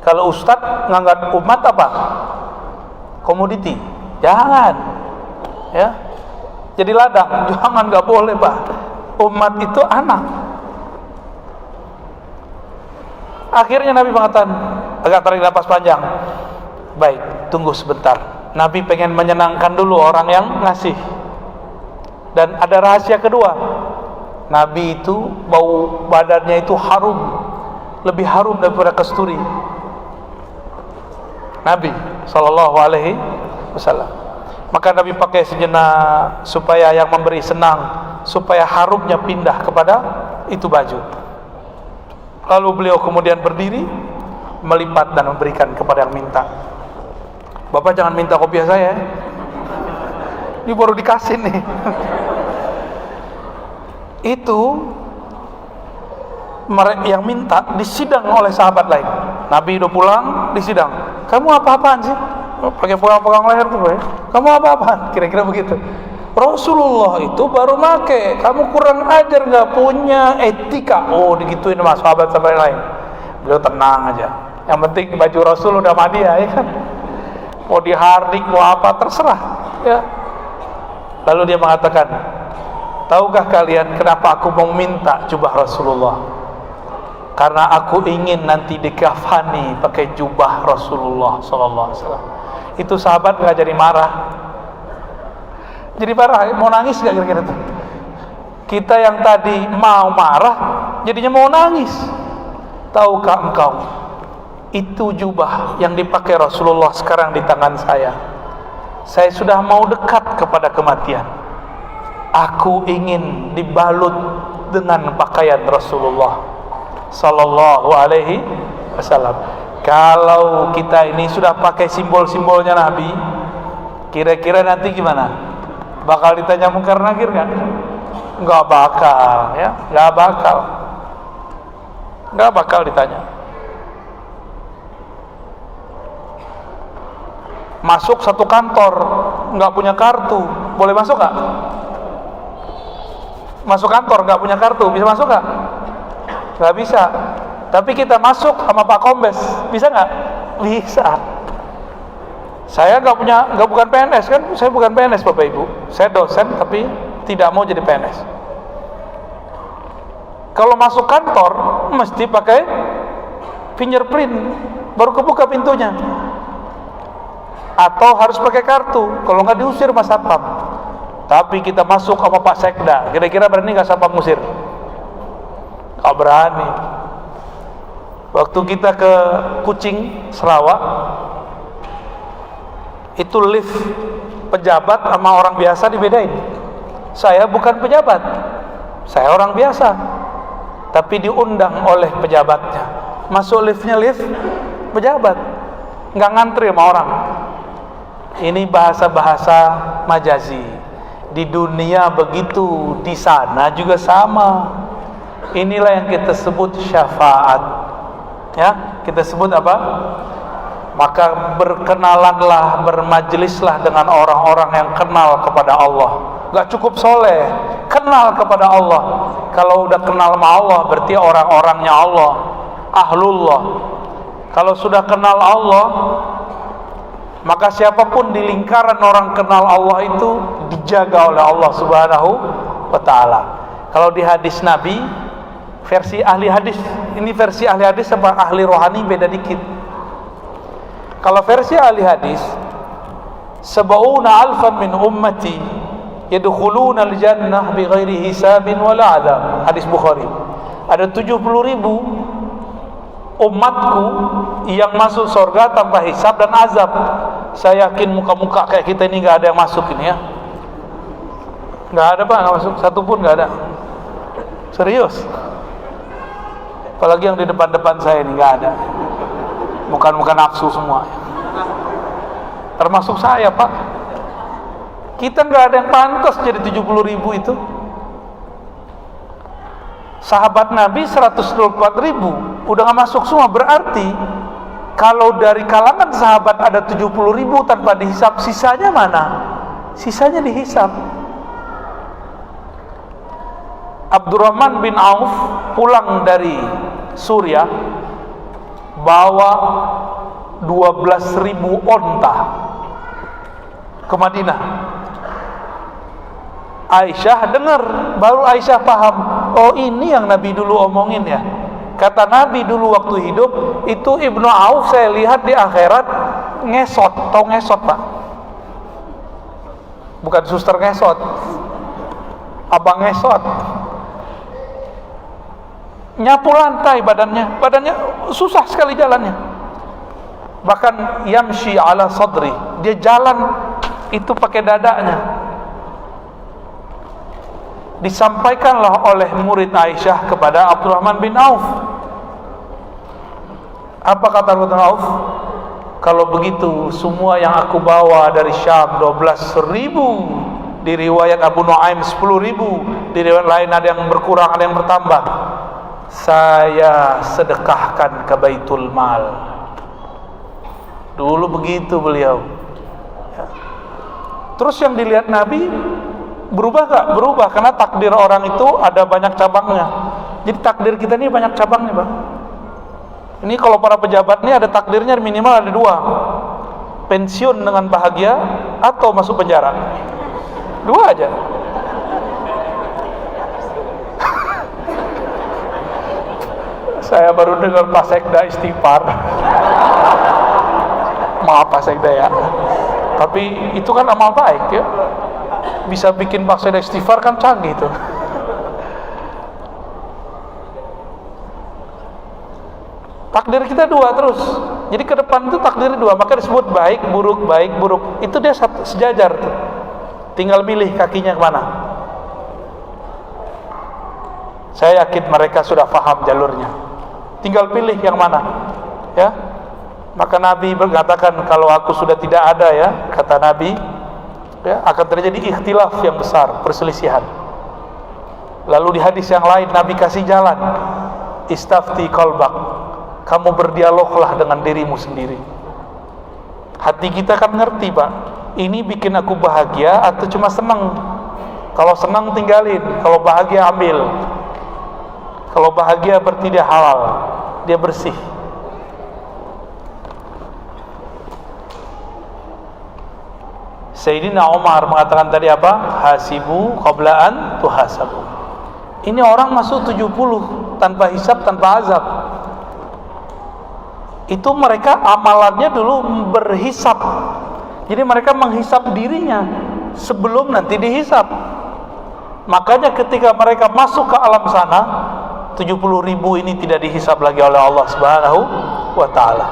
Kalau ustadz nganggap umat apa? Komoditi. Jangan, ya. Jadi ladang. Jangan, nggak boleh, Pak. Umat itu anak. Akhirnya Nabi mengatakan, agak tarik napas panjang. Baik, tunggu sebentar. Nabi pengen menyenangkan dulu orang yang ngasih. Dan ada rahasia kedua. Nabi itu bau badannya itu harum, lebih harum daripada kasturi. Nabi sallallahu alaihi wasallam. Maka Nabi pakai sejenak supaya yang memberi senang, supaya harumnya pindah kepada itu baju. Lalu beliau kemudian berdiri, melipat dan memberikan kepada yang minta. Bapak jangan minta kopiah saya, ini baru dikasih nih. Itu yang minta disidang oleh sahabat lain. Nabi udah pulang, disidang. Kamu apa-apaan sih? Pakai pegang-pegang leher tuh, ya. Kamu apa-apaan? Kira-kira begitu. Rasulullah itu baru make. Kamu kurang ajar, nggak punya etika. Oh, digituin sama sahabat-sahabat lain. Beliau tenang aja. Yang penting baju Rasul udah sama dia, ya kan? Mau dihardik, mau apa, terserah, ya. Lalu dia mengatakan, tahukah kalian kenapa aku mau minta jubah Rasulullah? Karena aku ingin nanti dikafani pakai jubah Rasulullah sallallahu alaihi wasallam. Itu sahabat nggak jadi marah. Jadi marah, mau nangis nggak kira-kira tuh? Kita yang tadi mau marah, jadinya mau nangis. Tahukah engkau? Itu jubah yang dipakai Rasulullah sekarang di tangan saya. Saya sudah mau dekat kepada kematian. Aku ingin dibalut dengan pakaian Rasulullah sallallahu alaihi wasallam. Kalau kita ini sudah pakai simbol-simbolnya Nabi, kira-kira nanti gimana? Bakal ditanya mungkar nakir nggak? Nggak bakal, ya, nggak bakal ditanya. Masuk satu kantor, nggak punya kartu, boleh masuk nggak? Masuk kantor nggak punya kartu, bisa masuk nggak? Nggak bisa. Tapi kita masuk sama Pak Kombes, bisa nggak? Bisa. Saya bukan PNS kan? Saya bukan PNS Bapak Ibu. Saya dosen tapi tidak mau jadi PNS. Kalau masuk kantor mesti pakai fingerprint, baru kebuka pintunya. Atau harus pakai kartu, kalau nggak diusir Mas Satpam. Tapi kita masuk sama Pak Sekda, kira-kira berani nggak Satpam musir? Nggak berani. Waktu kita ke Kucing, Sarawak, itu lift pejabat sama orang biasa dibedain. Saya bukan pejabat, saya orang biasa, tapi diundang oleh pejabatnya. Masuk liftnya lift pejabat, nggak ngantri sama orang. Ini bahasa-bahasa majazi. Di dunia begitu, di sana juga sama. Inilah yang kita sebut syafaat. Ya, kita sebut apa? Maka berkenalanlah, bermajlislah dengan orang-orang yang kenal kepada Allah. Gak cukup soleh, kenal kepada Allah. Kalau udah kenal sama Allah, berarti orang-orangnya Allah, ahlullah. Kalau sudah kenal Allah, maka siapapun di lingkaran orang kenal Allah itu dijaga oleh Allah Subhanahu wa ta'ala. Kalau di hadis Nabi, versi ahli hadis, ini versi ahli hadis sama ahli rohani beda dikit. Kalau versi ahli hadis, 70 alfan min ummati yadkhuluna al-jannah bighairi hisabin wala adab. Hadis Bukhari. Ada 70.000 umatku yang masuk surga tanpa hisab dan azab. Saya yakin muka-muka kayak kita ini nggak ada yang masuk ini, ya. Nggak ada Pak, nggak masuk, satu pun nggak ada. Serius. Apalagi yang di depan-depan saya ini nggak ada. Bukan nafsu semua. Termasuk saya, Pak. Kita nggak ada yang pantas jadi 70.000 itu. Sahabat Nabi 124.000 udah nggak masuk semua. Berarti kalau dari kalangan sahabat ada 70.000 tanpa dihisap, sisanya mana? Sisanya dihisap. Abdurrahman bin Auf pulang dari Suriah bawa 12.000 onta ke Madinah. Aisyah dengar, baru Aisyah paham, oh ini yang Nabi dulu omongin ya. Kata Nabi dulu waktu hidup, itu Ibnu Auf saya lihat di akhirat ngesot. Tahu ngesot, Pak? Bukan suster ngesot, abang ngesot. Nyapu lantai badannya susah sekali jalannya. Bahkan yamshi ala sadri, dia jalan itu pakai dadanya. Disampaikanlah oleh murid Aisyah kepada Abdurrahman bin Auf. Apa kata Abdurrahman bin Auf? Kalau begitu semua yang aku bawa dari Syam 12.000, di riwayat Abu Nuaim 10.000, di riwayat lain ada yang berkurang, ada yang bertambah, saya sedekahkan ke Baitul Mal. Dulu begitu beliau. Terus yang dilihat Nabi berubah gak? Berubah, karena takdir orang itu ada banyak cabangnya. Jadi takdir kita ini banyak cabangnya, Bang. Ini kalau para pejabat ini ada takdirnya minimal ada 2. Pensiun dengan bahagia atau masuk penjara. 2 aja. Saya baru dengar Pak Sekda istighfar. Maaf Pak Sekda ya. Tapi itu kan amal baik ya. Bisa bikin Pak Sekda istighfar kan canggih tuh. Takdir kita 2 terus. Jadi ke depan itu takdir 2, maka disebut baik buruk. Itu dia sejajar tuh. Tinggal milih kakinya kemana. Saya yakin mereka sudah paham jalurnya. Tinggal pilih yang mana, ya. Maka Nabi berkatakan, kalau aku sudah tidak ada ya, kata Nabi, ya, akan terjadi ikhtilaf yang besar, perselisihan. Lalu di hadis yang lain Nabi kasih jalan, istafti qalbak, kamu berdialoglah dengan dirimu sendiri. Hati kita kan ngerti, Pak, ini bikin aku bahagia atau cuma senang. Kalau senang tinggalin, kalau bahagia ambil. Kalau bahagia berarti dia halal, dia bersih. Sayyidina Umar mengatakan tadi apa? Hasibu qabla an tuhasabu. Ini orang masuk 70 tanpa hisab, tanpa azab. Itu mereka amalannya dulu berhisab. Jadi mereka menghisab dirinya sebelum nanti dihisab. Makanya ketika mereka masuk ke alam sana, 70.000 ini tidak dihisab lagi oleh Allah Subhanahu wa ta'ala.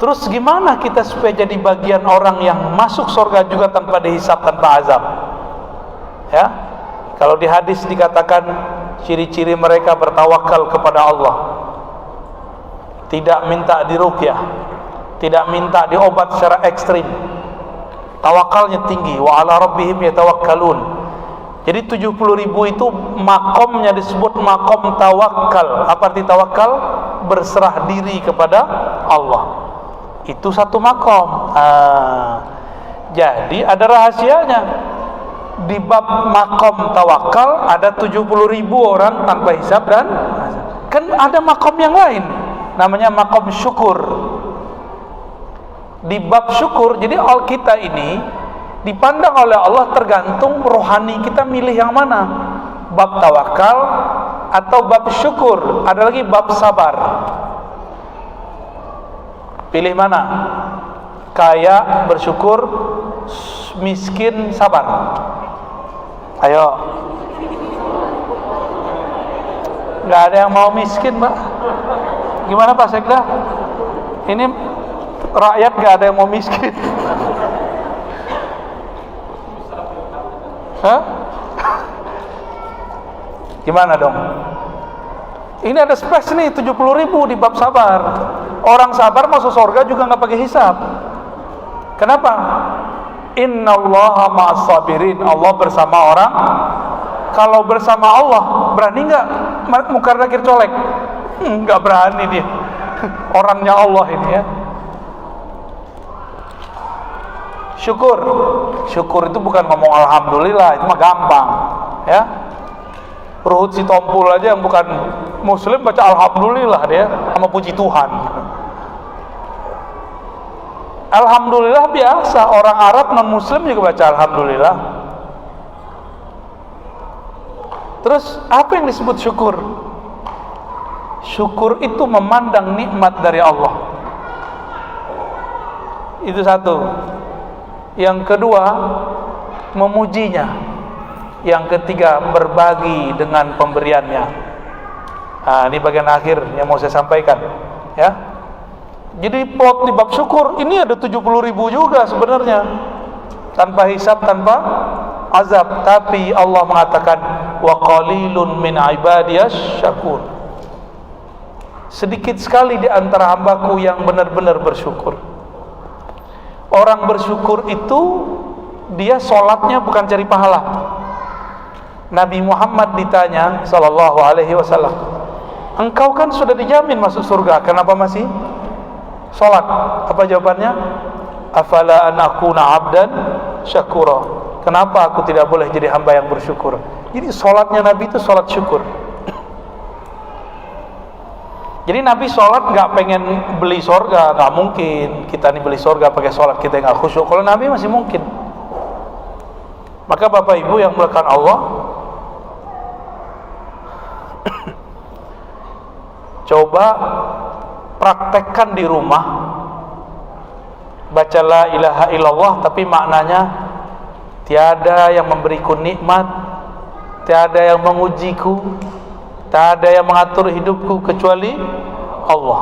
Terus gimana kita supaya jadi bagian orang yang masuk surga juga tanpa dihisab, tanpa azab? Ya, kalau di hadis dikatakan ciri-ciri mereka bertawakal kepada Allah, tidak minta diruqyah, tidak minta diobat secara ekstrim, tawakalnya tinggi. Wa ala rabbihim yatawakkalun. Jadi 70.000 itu makomnya disebut makom tawakal. Apa arti tawakal? Berserah diri kepada Allah. Itu satu makom. Jadi ada rahasianya. Di bab makom tawakal ada 70.000 orang tanpa hisab dan kan ada makom yang lain, namanya makom syukur. Di bab syukur, jadi kita ini dipandang oleh Allah tergantung rohani kita milih yang mana, bab tawakal atau bab syukur. Ada lagi bab sabar, pilih mana? Kaya bersyukur, miskin sabar. Ayo, nggak ada yang mau miskin, Mbak. Gimana Pak Sekda? Ini rakyat nggak ada yang mau miskin. Hah? Gimana dong? Ini ada space nih 70.000 di bab sabar. Orang sabar masuk surga juga nggak pakai hisab. Kenapa? Innallaha ma'as sabirin. Allah bersama orang. Kalau bersama Allah, berani nggak mungkar nakir colek? Nggak berani dia. Orangnya Allah ini ya. Syukur itu bukan ngomong alhamdulillah, itu mah gampang ya. Ruhut Sitompul aja yang bukan muslim baca alhamdulillah dia sama puji Tuhan. Alhamdulillah biasa, orang Arab non muslim juga baca alhamdulillah. Terus apa yang disebut syukur? Syukur itu memandang nikmat dari Allah. Itu satu. Yang kedua, memujinya. Yang ketiga, berbagi dengan pemberiannya. Nah, ini bagian akhir yang mau saya sampaikan ya. Jadi plot di bab syukur ini ada 70.000 juga sebenarnya, tanpa hisab, tanpa azab. Tapi Allah mengatakan wa qalilun min ibadiyas syakur. Sedikit sekali di antara hambaku yang benar-benar bersyukur. Orang bersyukur itu dia sholatnya bukan cari pahala. Nabi Muhammad ditanya sallallahu alaihi wasallam, engkau kan sudah dijamin masuk surga, kenapa masih sholat? Apa jawabannya? Afala an akuna abdan syakura. Kenapa aku tidak boleh jadi hamba yang bersyukur? Jadi sholatnya Nabi itu sholat syukur. Jadi Nabi sholat nggak pengen beli surga, nggak mungkin. Kita nih beli surga pakai sholat kita nggak khusyuk. Kalau Nabi masih mungkin. Maka Bapak Ibu yang melakukan Allah, coba praktekkan di rumah. Baca la ilaha illallah, tapi maknanya tiada yang memberiku nikmat, tiada yang mengujiku, tiada yang mengatur hidupku kecuali Allah.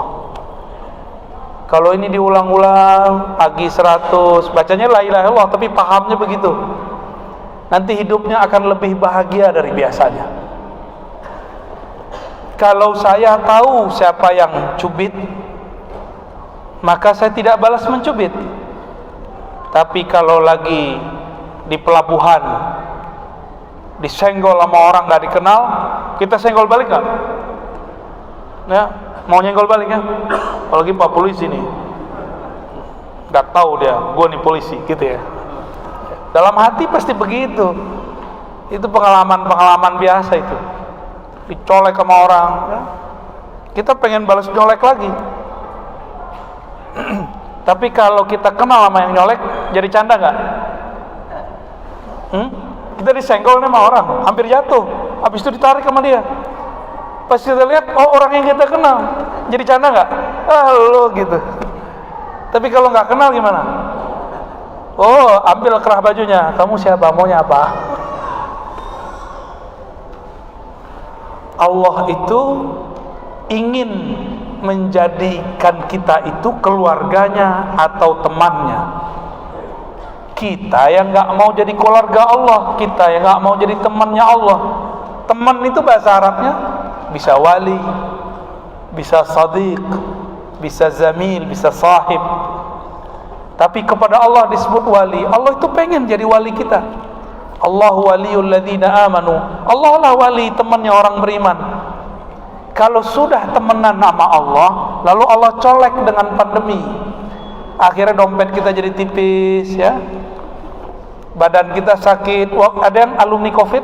Kalau ini diulang-ulang pagi 100, bacanya la ilaha illallah tapi pahamnya begitu, nanti hidupnya akan lebih bahagia dari biasanya. Kalau saya tahu siapa yang cubit, maka saya tidak balas mencubit. Tapi kalau lagi di pelabuhan disenggol sama orang nggak dikenal, kita senggol balik nggak? Ya, mau nyenggol balik ya? Apalagi Pak Polisi nih, nggak tahu dia, gue nih polisi, gitu ya. Dalam hati pasti begitu. Itu pengalaman biasa itu. Dicolek sama orang, ya. Kita pengen balas nyolek lagi. Tapi kalau kita kenal sama yang nyolek, jadi canda nggak? Kita disenggol sama orang, hampir jatuh, habis itu ditarik sama dia. Pas kita lihat, oh orang yang kita kenal, jadi canda nggak? Ah lo gitu. Tapi kalau nggak kenal gimana? Oh, ambil kerah bajunya, kamu siapa, maunya apa? Allah itu ingin menjadikan kita itu keluarganya atau temannya. Kita yang nggak mau jadi keluarga Allah, kita yang nggak mau jadi temannya Allah. Teman itu bahasa Arabnya bisa wali, bisa sadiq, bisa zamil, bisa sahib. Tapi kepada Allah disebut wali. Allah itu pengen jadi wali kita. Allahu waliyul ladzina amanu. Allah lah wali, temannya orang beriman. Kalau sudah temenan sama Allah, lalu Allah colek dengan pandemi, akhirnya dompet kita jadi tipis ya, badan kita sakit. Ada yang alumni COVID?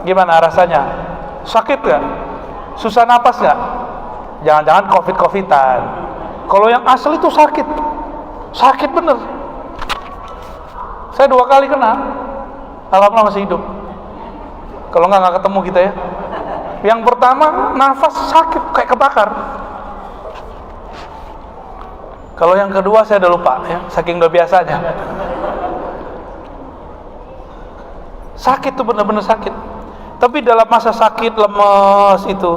Gimana rasanya? Sakit gak? Susah napas gak? Jangan-jangan COVID-COVIDan. Kalau yang asli itu sakit, sakit bener. Saya 2 kali kena, alhamdulillah masih hidup. Kalau nggak ketemu kita ya. Yang pertama nafas sakit kayak kebakar. Kalau yang kedua saya udah lupa ya, saking udah biasanya. Sakit tuh benar-benar sakit. Tapi dalam masa sakit lemes itu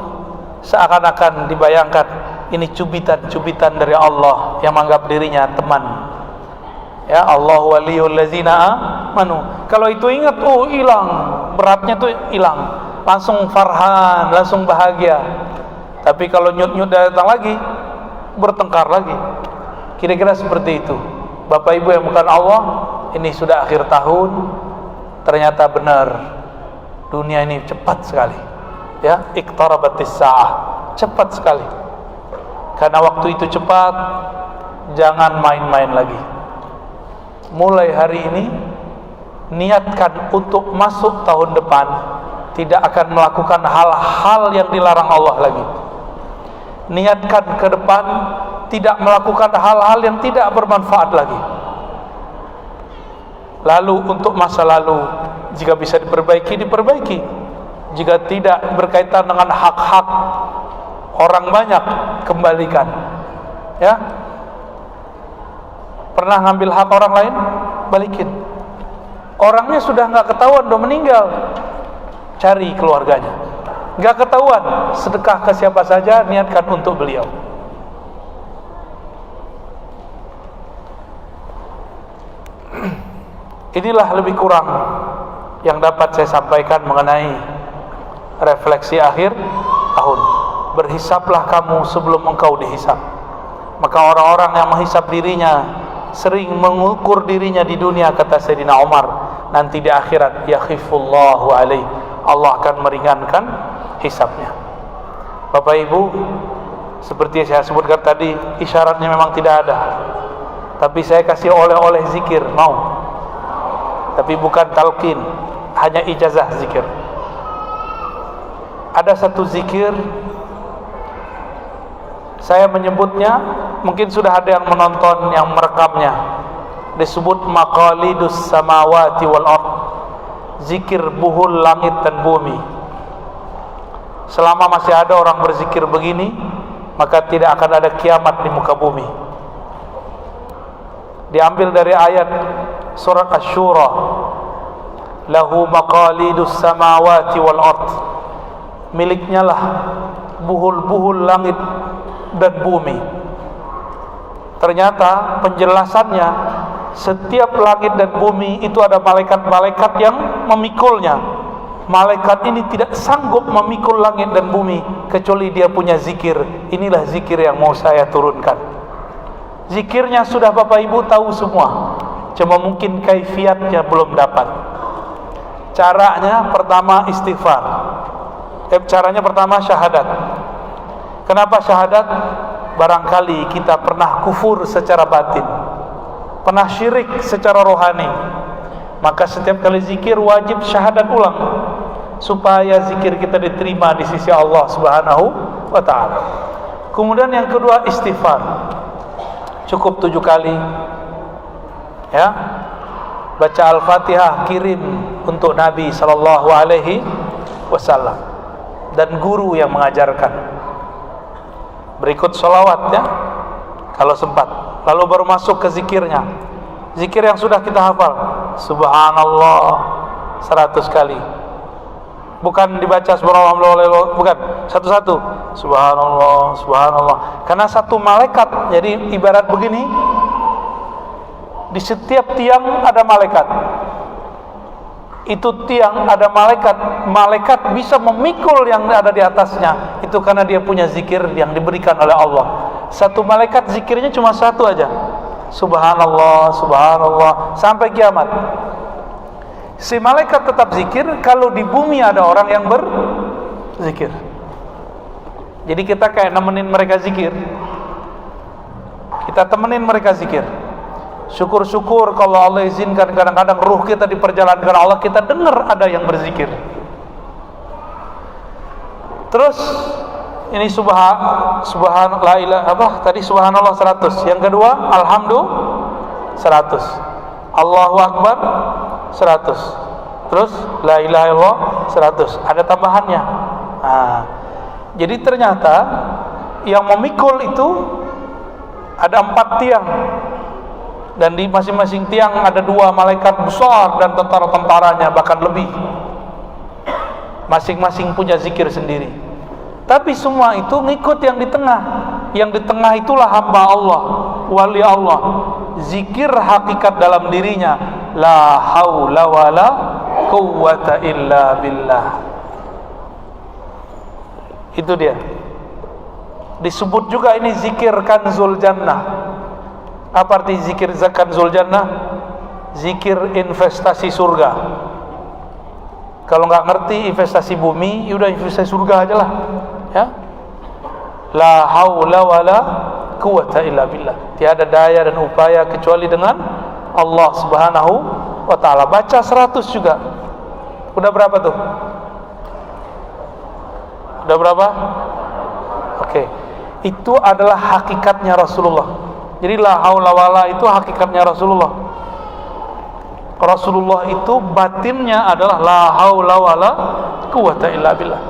seakan-akan dibayangkan ini cubitan-cubitan dari Allah yang menganggap dirinya teman. Ya, Allah waliyul ladzina amanu. Kalau itu ingat, oh hilang, beratnya tuh hilang. langsung farhan, langsung bahagia. Tapi kalau nyut-nyut datang lagi, bertengkar lagi. Kira-kira seperti itu. Bapak Ibu yang bukan Allah, ini sudah akhir tahun, ternyata benar dunia ini cepat sekali. Ya, iqtarabatis saah, cepat sekali. Karena waktu itu cepat, jangan main-main lagi. Mulai hari ini, niatkan untuk masuk tahun depan tidak akan melakukan hal-hal yang dilarang Allah lagi. Niatkan ke depan tidak melakukan hal-hal yang tidak bermanfaat lagi. Lalu untuk masa lalu, jika bisa diperbaiki, diperbaiki. Jika tidak berkaitan dengan hak-hak orang banyak, kembalikan. Ya, pernah ngambil hak orang lain, balikin. Orangnya sudah nggak ketahuan, udah meninggal, cari keluarganya. Nggak ketahuan, sedekah ke siapa saja, niatkan untuk beliau. Inilah lebih kurang yang dapat saya sampaikan mengenai refleksi akhir tahun. Berhisaplah kamu sebelum engkau dihisap. Maka orang-orang yang menghisap dirinya, sering mengukur dirinya di dunia, kata Sayyidina Umar, nanti di akhirat yakhifullahu alaih, Allah akan meringankan hisapnya. Bapak Ibu, seperti yang saya sebutkan tadi, isyaratnya memang tidak ada, tapi saya kasih oleh-oleh zikir, mau? Tapi bukan talqin, hanya ijazah zikir. Ada satu zikir, saya menyebutnya, mungkin sudah ada yang menonton, yang merekamnya, disebut maqalidus samawati wal ard, zikir buhul langit dan bumi. Selama masih ada orang berzikir begini, maka tidak akan ada kiamat di muka bumi. Diambil dari ayat surat Asy-Syura, lahu maqalidus samawati wal ard, miliknya lah buhul-buhul langit dan bumi. Ternyata penjelasannya, setiap langit dan bumi itu ada malaikat-malaikat yang memikulnya. Malaikat ini tidak sanggup memikul langit dan bumi kecuali dia punya zikir. Inilah zikir yang mau saya turunkan. Zikirnya sudah Bapak Ibu tahu semua, cuma mungkin kaifiatnya belum dapat. Caranya pertama istighfar. Caranya pertama syahadat. Kenapa syahadat? Barangkali kita pernah kufur secara batin, pernah syirik secara rohani. Maka setiap kali zikir wajib syahadat ulang, supaya zikir kita diterima di sisi Allah Subhanahu wa ta'ala. Kemudian yang kedua istighfar. Cukup 7 kali, ya. Baca Al-Fatihah, kirim untuk Nabi sallallahu alaihi wasallam dan guru yang mengajarkan. Berikut sholawat, ya, kalau sempat. Lalu baru masuk ke zikirnya. Zikir yang sudah kita hafal, subhanallah 100 kali. Bukan dibaca subhanallah, bukan, satu-satu, subhanallah, subhanallah. Karena satu malaikat, jadi ibarat begini, di setiap tiang ada malaikat. Itu tiang ada malaikat, malaikat bisa memikul yang ada di atasnya. Itu karena dia punya zikir yang diberikan oleh Allah. Satu malaikat zikirnya cuma satu aja, subhanallah, subhanallah, sampai kiamat. Si malaikat tetap zikir kalau di bumi ada orang yang berzikir. Jadi kita kayak nemenin mereka zikir. Kita temenin mereka zikir. Syukur-syukur kalau Allah izinkan kadang-kadang ruh kita diperjalankan Allah, kita dengar ada yang berzikir. Terus ini subhanallah subhanallah 100. Yang kedua alhamdulillah 100. Allahu Akbar 100. Terus la ilaha illallah 100. Ada tambahannya. Jadi ternyata yang memikul itu ada 4 tiang, dan di masing-masing tiang ada 2 malaikat besar dan tentara-tentaranya, bahkan lebih. Masing-masing punya zikir sendiri. Tapi semua itu ngikut yang di tengah. Yang di tengah itulah hamba Allah, wali Allah. Zikir hakikat dalam dirinya, la haula wala quwwata illa billah. Itu dia. Disebut juga ini zikir kanzul jannah. Apa arti zikir kanzul jannah? Zikir investasi surga. Kalau nggak ngerti investasi bumi, ya udah investasi surga aja lah, ya. La haula wala quwata illa billah. Tiada daya dan upaya kecuali dengan Allah Subhanahu wa taala. Baca 100 juga. Udah berapa tuh? Udah berapa? Oke. Itu adalah hakikatnya Rasulullah. Jadi la haula wala itu hakikatnya Rasulullah. Rasulullah itu batinnya adalah la haula wala quwata illa billah.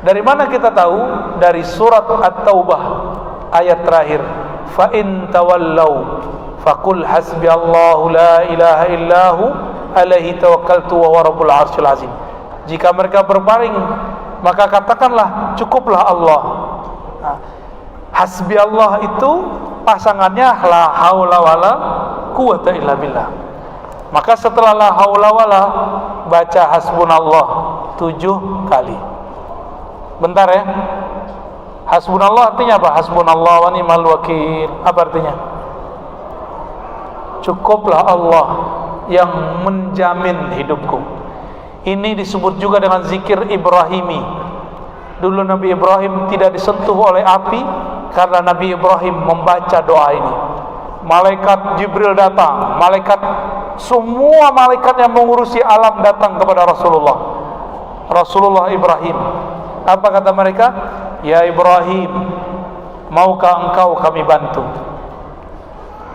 Dari mana kita tahu? Dari surat At-Taubah ayat terakhir. Fa in tawallau faqul hasbiyallahu la ilaha illahu alaihi tawakkaltu wa huwa rabbul arsyil azim. Jika mereka berpaling, maka katakanlah cukuplah Allah. Nah, hasbi Allah itu pasangannya la haula wala quwata illa billah. Maka setelah la haula wala, baca hasbunallah 7 kali. Bentar ya. Hasbunallah artinya apa? Hasbunallah wa ni'mal wakil. Apa artinya? Cukuplah Allah yang menjamin hidupku. Ini disebut juga dengan zikir Ibrahimi. Dulu Nabi Ibrahim tidak disentuh oleh api karena Nabi Ibrahim membaca doa ini. Malaikat Jibril datang, semua malaikat yang mengurusi alam datang kepada Rasulullah Ibrahim. Apa kata mereka? Ya Ibrahim, maukah engkau kami bantu?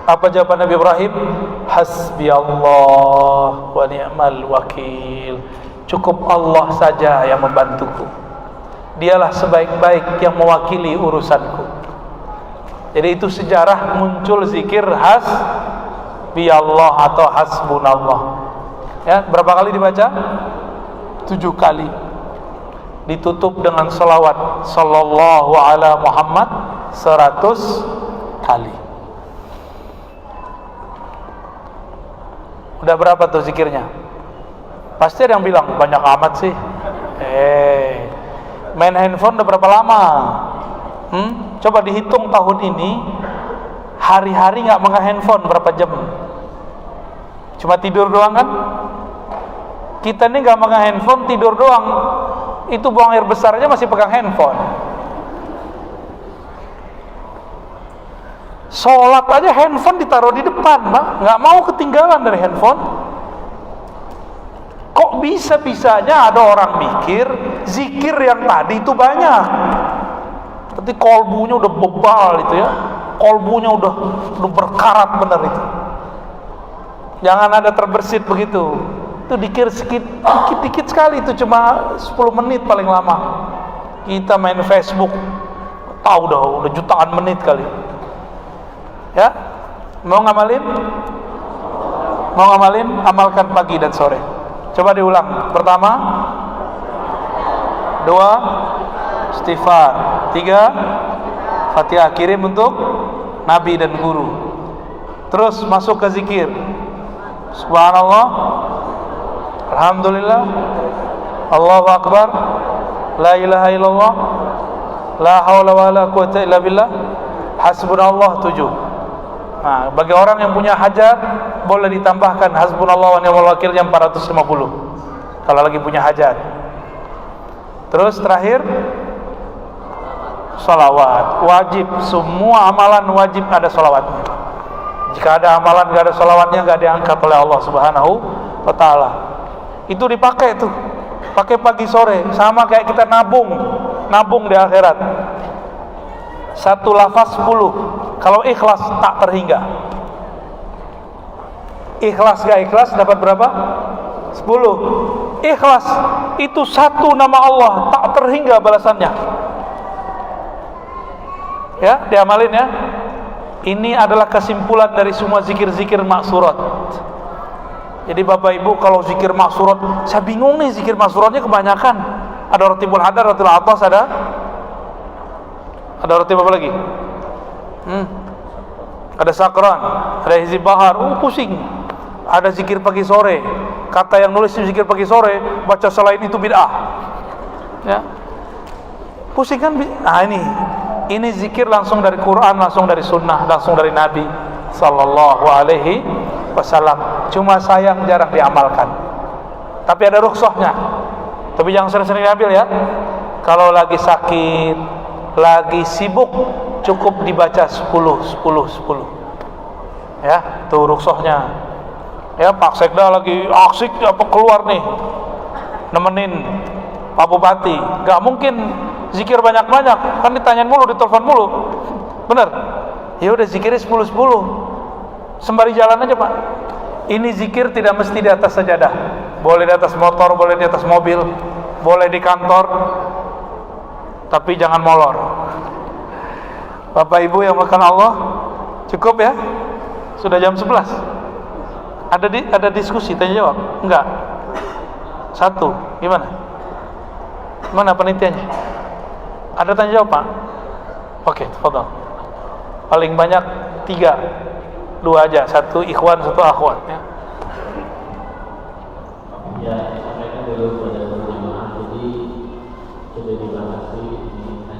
Apa jawaban Nabi Ibrahim? Hasbi Allah wa ni'mal wakil. Cukup Allah saja yang membantuku. Dialah sebaik-baik yang mewakili urusanku. Jadi itu sejarah muncul zikir hasbi Allah atau hasbunallah. Ya, berapa kali dibaca? 7 kali. Ditutup dengan salawat sallallahu ala Muhammad 100 kali. Udah berapa tuh zikirnya? Pasti ada yang bilang banyak amat sih. Main handphone udah berapa lama? Coba dihitung tahun ini, hari-hari nggak megang handphone berapa jam? Cuma tidur doang kan? Kita ini nggak megang handphone, tidur doang. Itu buang air besar aja masih pegang handphone. Sholat aja handphone ditaruh di depan, Pak. Nggak mau ketinggalan dari handphone. Kok bisa-bisanya ada orang mikir zikir yang tadi itu banyak, tapi kolbunya udah bebal itu ya, kolbunya udah berkarat benar itu. Jangan ada terbersit begitu. Itu dikit sekali, itu cuma 10 menit paling lama. Kita main Facebook, tahu udah jutaan menit kali. Ya, mau ngamalin? Amalkan pagi dan sore. Coba diulang. Pertama, 2, istighfar. 3, Fatihah. Kirim untuk Nabi dan guru. Terus masuk ke zikir. Subhanallah, alhamdulillah, Allahu akbar, la ilaha illallah, la haula wala quwata illa billah, hasbunallah 7. Nah, bagi orang yang punya hajat boleh ditambahkan hasbunallah wa ni'mal wakil yang 450 kalau lagi punya hajat. Terus terakhir salawat wajib. Semua amalan wajib ada salawatnya. Jika ada amalan gak ada salawatnya, gak diangkat oleh Allah Subhanahu wa ta'ala. Itu dipakai tuh, pakai pagi sore, sama kayak kita nabung di akhirat. 1 lafaz 10. Kalau ikhlas tak terhingga. Ikhlas gak ikhlas dapat berapa? 10. Ikhlas itu 1 nama Allah, tak terhingga balasannya. Ya, diamalin ya. Ini adalah kesimpulan dari semua zikir-zikir maksurat. Jadi Bapak Ibu kalau zikir maksurat, saya bingung nih zikir maksuratnya kebanyakan. Ada ratibul hadar, ratibul atas, ada ratib apa lagi? Ada sakran, ada hizib bahar, pusing. Ada zikir pagi sore. Kata yang nulis zikir pagi sore, baca selain itu bid'ah. Ya. Pusing kan? Ini zikir langsung dari Quran, langsung dari sunnah, langsung dari Nabi sallallahu alaihi wasallam. Cuma sayang jarang diamalkan. Tapi ada rukhsahnya. Tapi jangan sering-sering diambil ya. Kalau lagi sakit, lagi sibuk, cukup dibaca 10. Ya, itu rukhsahnya. Ya, Pak Sekda lagi asik apa keluar nih, nemenin Pak Bupati, nggak mungkin zikir banyak-banyak, kan ditanyain mulu, ditelepon mulu, bener? Ya udah zikirnya 10, sembari jalan aja Pak. Ini zikir tidak mesti di atas sajadah, boleh di atas motor, boleh di atas mobil, boleh di kantor, tapi jangan molor. Bapak Ibu yang makan Allah, cukup ya? Sudah jam 11. Ada diskusi, tanya jawab? Enggak. Satu, gimana? Mana penelitiannya? Ada tanya jawab Pak? Oke, tafadhol. Paling banyak 3, 2 aja, 1 ikhwan, 1 akhwat ya. Ya, sampaikan dulu pada jemaah. Jadi sudah dibahas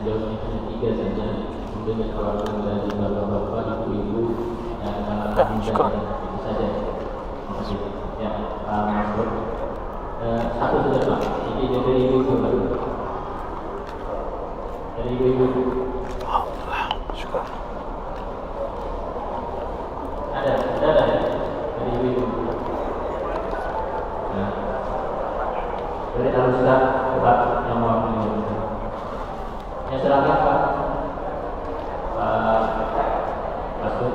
jawabnya hanya 3 saja. Mungkin dikeluarkan dari bapak-bapak, ibu-ibu, dan anak-anak itu saja. Ya, masuk. Satu sudah Pak. Ini dari ibu-ibu. Dari ibu-ibu. Alhamdulillah, syukur. Ada ya? Dari ibu-ibu. Nah, dari Al-Ustaz Pak yang mau menjawab. Ya silakan Pak. Masuk.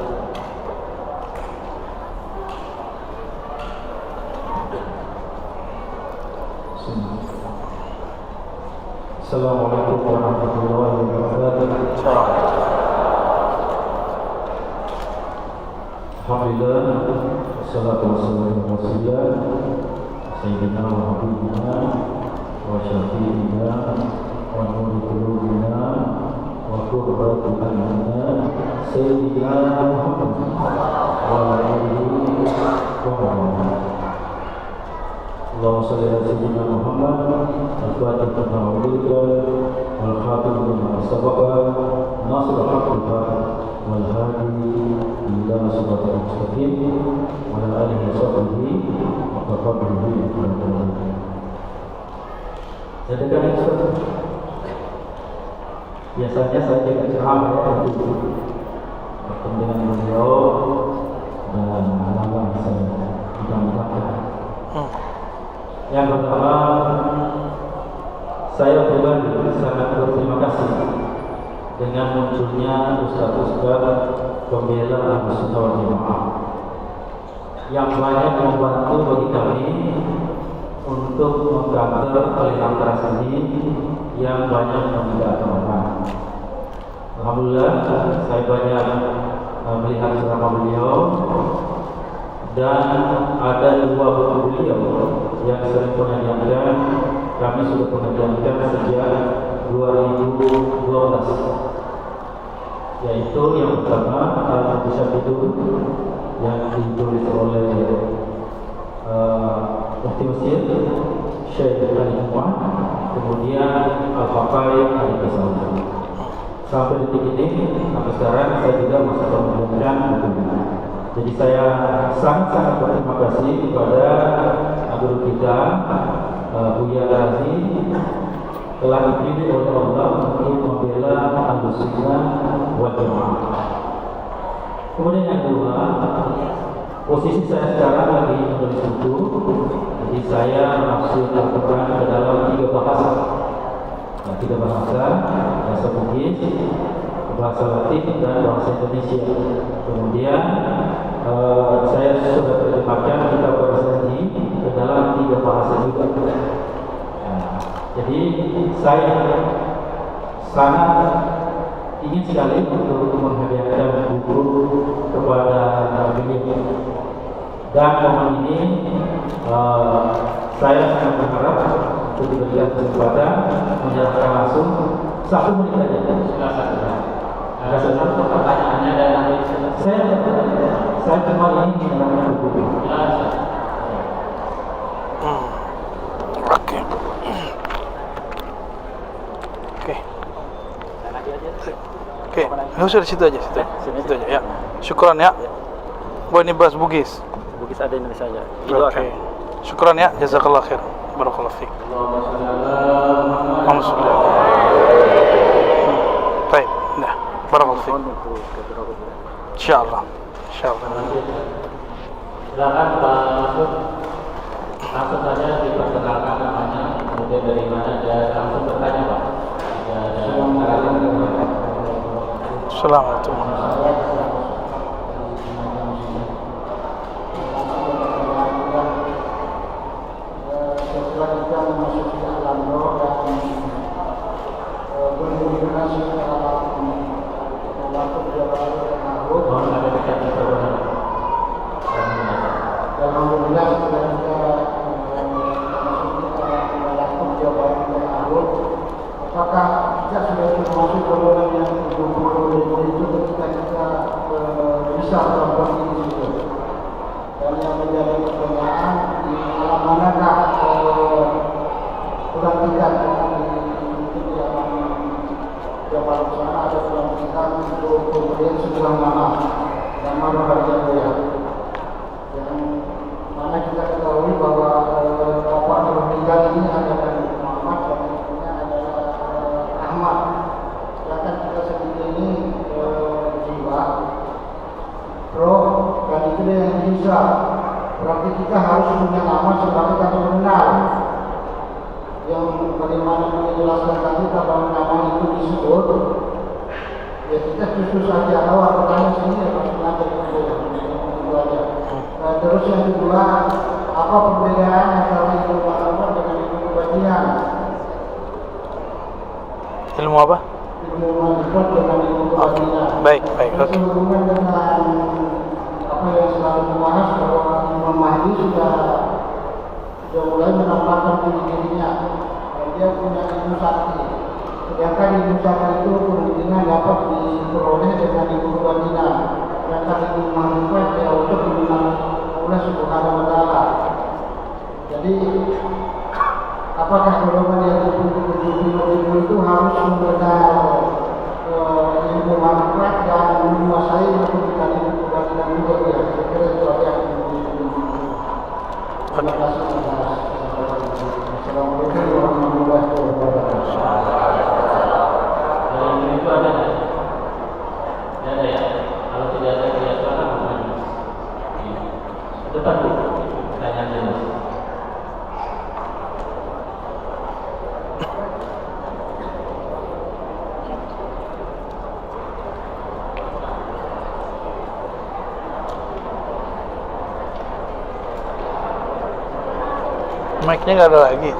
Assalamualaikum warahmatullahi wabarakatuh. Alhamdulillah, wassalatu wassalamu ala Rasulillah Sayyidina wa habibina wa syafi'ina wa nuri qulubina wa qurratu a'yunina Sayyidina Muhammad wa ala alihi wa sahbihi. Allahumma shalli ala sayyidina Muhammad al-fatih lima ughliqa wal khatim lima sabaqa nasrul haqqi wal hadi ila siratal mustaqim wa ala alihi wa sahbihi wa taqabbalihi wa taqabbal. Sedekah itu biasanya saya tidak ceramah untuk bertemu dengan beliau dan alam saya tidak mengatakan. Yang pertama, saya pribadi sangat berterima kasih dengan munculnya ustaz-ustaz pembela Ahlus Sunnah wal Jamaah yang banyak membantu bagi kami untuk mengcounter aliran keras ini yang banyak membeda orang. Alhamdulillah, saya banyak melihat ceramah beliau dan ada 2 buku beliau yang sering pernah diangkat. Kami sudah pernah diangkat sejak 2012, yaitu yang pertama Al-Fatihah itu yang ditulis oleh Mufti Mesir Syekh Ali Muhammad, kemudian Al-Faqai Al-Tasawuf. Sampai detik ini, sampai sekarang saya juga masih mengumpulkan bukunya. Jadi saya sangat berterima kasih kepada guru kita Buya Razi telah dipilih oleh Allah untuk membela Ahlus Sunnah wal Jamaah. Kemudian yang kedua, posisi saya sekarang lagi menulis buku. Jadi saya menafsirkan Al-Quran ke dalam 3 bahasa. 3 bahasa, bahasa Bugis, bahasa Latin dan bahasa Indonesia. Kemudian saya sudah terjemahkan kitab Al-Zaji ke dalam 3 bahasa juga. Jadi saya sangat ingin sekali untuk menghadiahkan buku kepada beliau. Dan momen ini saya sangat berharap untuk diberikan kesempatan menyerahkan langsung 1 menit saja. Silakan. Ada sesuatu pertanyaannya dan nanti saya cuma ini menerangkan buku. Oke. Oke, nggak usah di situ aja, situ aja ya. Syukran ya. Boy ini beras Bugis. Bugis ada Indonesia aja. Oke. Syukran ya, jazakallah khair. Barakallahu fiik. Allahumma shalli ala. Baik, nah, barakallahu fiik. Insyaallah. Insyaallah. Silakan Pak Masud. Langsung saja diperkenalkan namanya, kemudian dari mana dan langsung bertanya Pak. Assalamualaikum. Setelah kita memasuki alam roh dan berkomunikasi secara waktu jabatan dan makhluk, dan alhamdulillah setelah kita memasuki waktu jabatan dan makhluk, apakah kita sudah termasuk golongan yang 70 itu ketika kita bisa melakukan ini juga? Dan yang menjadi pertanyaan, di alam manakah kurang tidak mungkin di alam Jawa sana ada kurang tidak untuk pemberian sebuah nama bagian dia, yang mana kita ketahui bahwa Bapak Nurul ini adalah Muhammad dan ibunya adalah Ahmad. Sedangkan kita sendiri ini jiwa, roh, dan itu yang bisa. Berarti kita harus punya nama sebagai kata benar. Yang bagaimana menjelaskan tadi kalau nama itu disebut, ya kita khusus saja awal pertanyaan sini ya maksudnya itu aja. Terus yang kedua, apa perbedaan antara ilmu ma'rifat dengan ilmu kebatinan? Ilmu apa? Ilmu ma'rifat dengan ilmu kebatinan. Baik, oke. Sehubungan dengan apa yang selalu dibahas bahwa Imam Mahdi sudah mulai menampakkan diri-dirinya. Dia punya ilmu sakti. Sedangkan ilmu sakti itu kemungkinan dapat diperoleh dengan ilmu kebatinan. Sedangkan ilmu ma'rifat ya untuk mengenal Allah Subhanahu wa Ta'ala. Jadi apakah golongan yang ilmu itu harus mengenal ilmu ma'rifat dan menguasai ilmu kebatinan juga ya? Saya kira itu aja. Terima kasih. Assalamualaikum warahmatullahi wabarakatuh. Dari itu ada? Tidak ada ya? Kalau tidak ada silakan bertanya. Depan Bu, pertanyaan jelas. Mic-nya nggak ada lagi.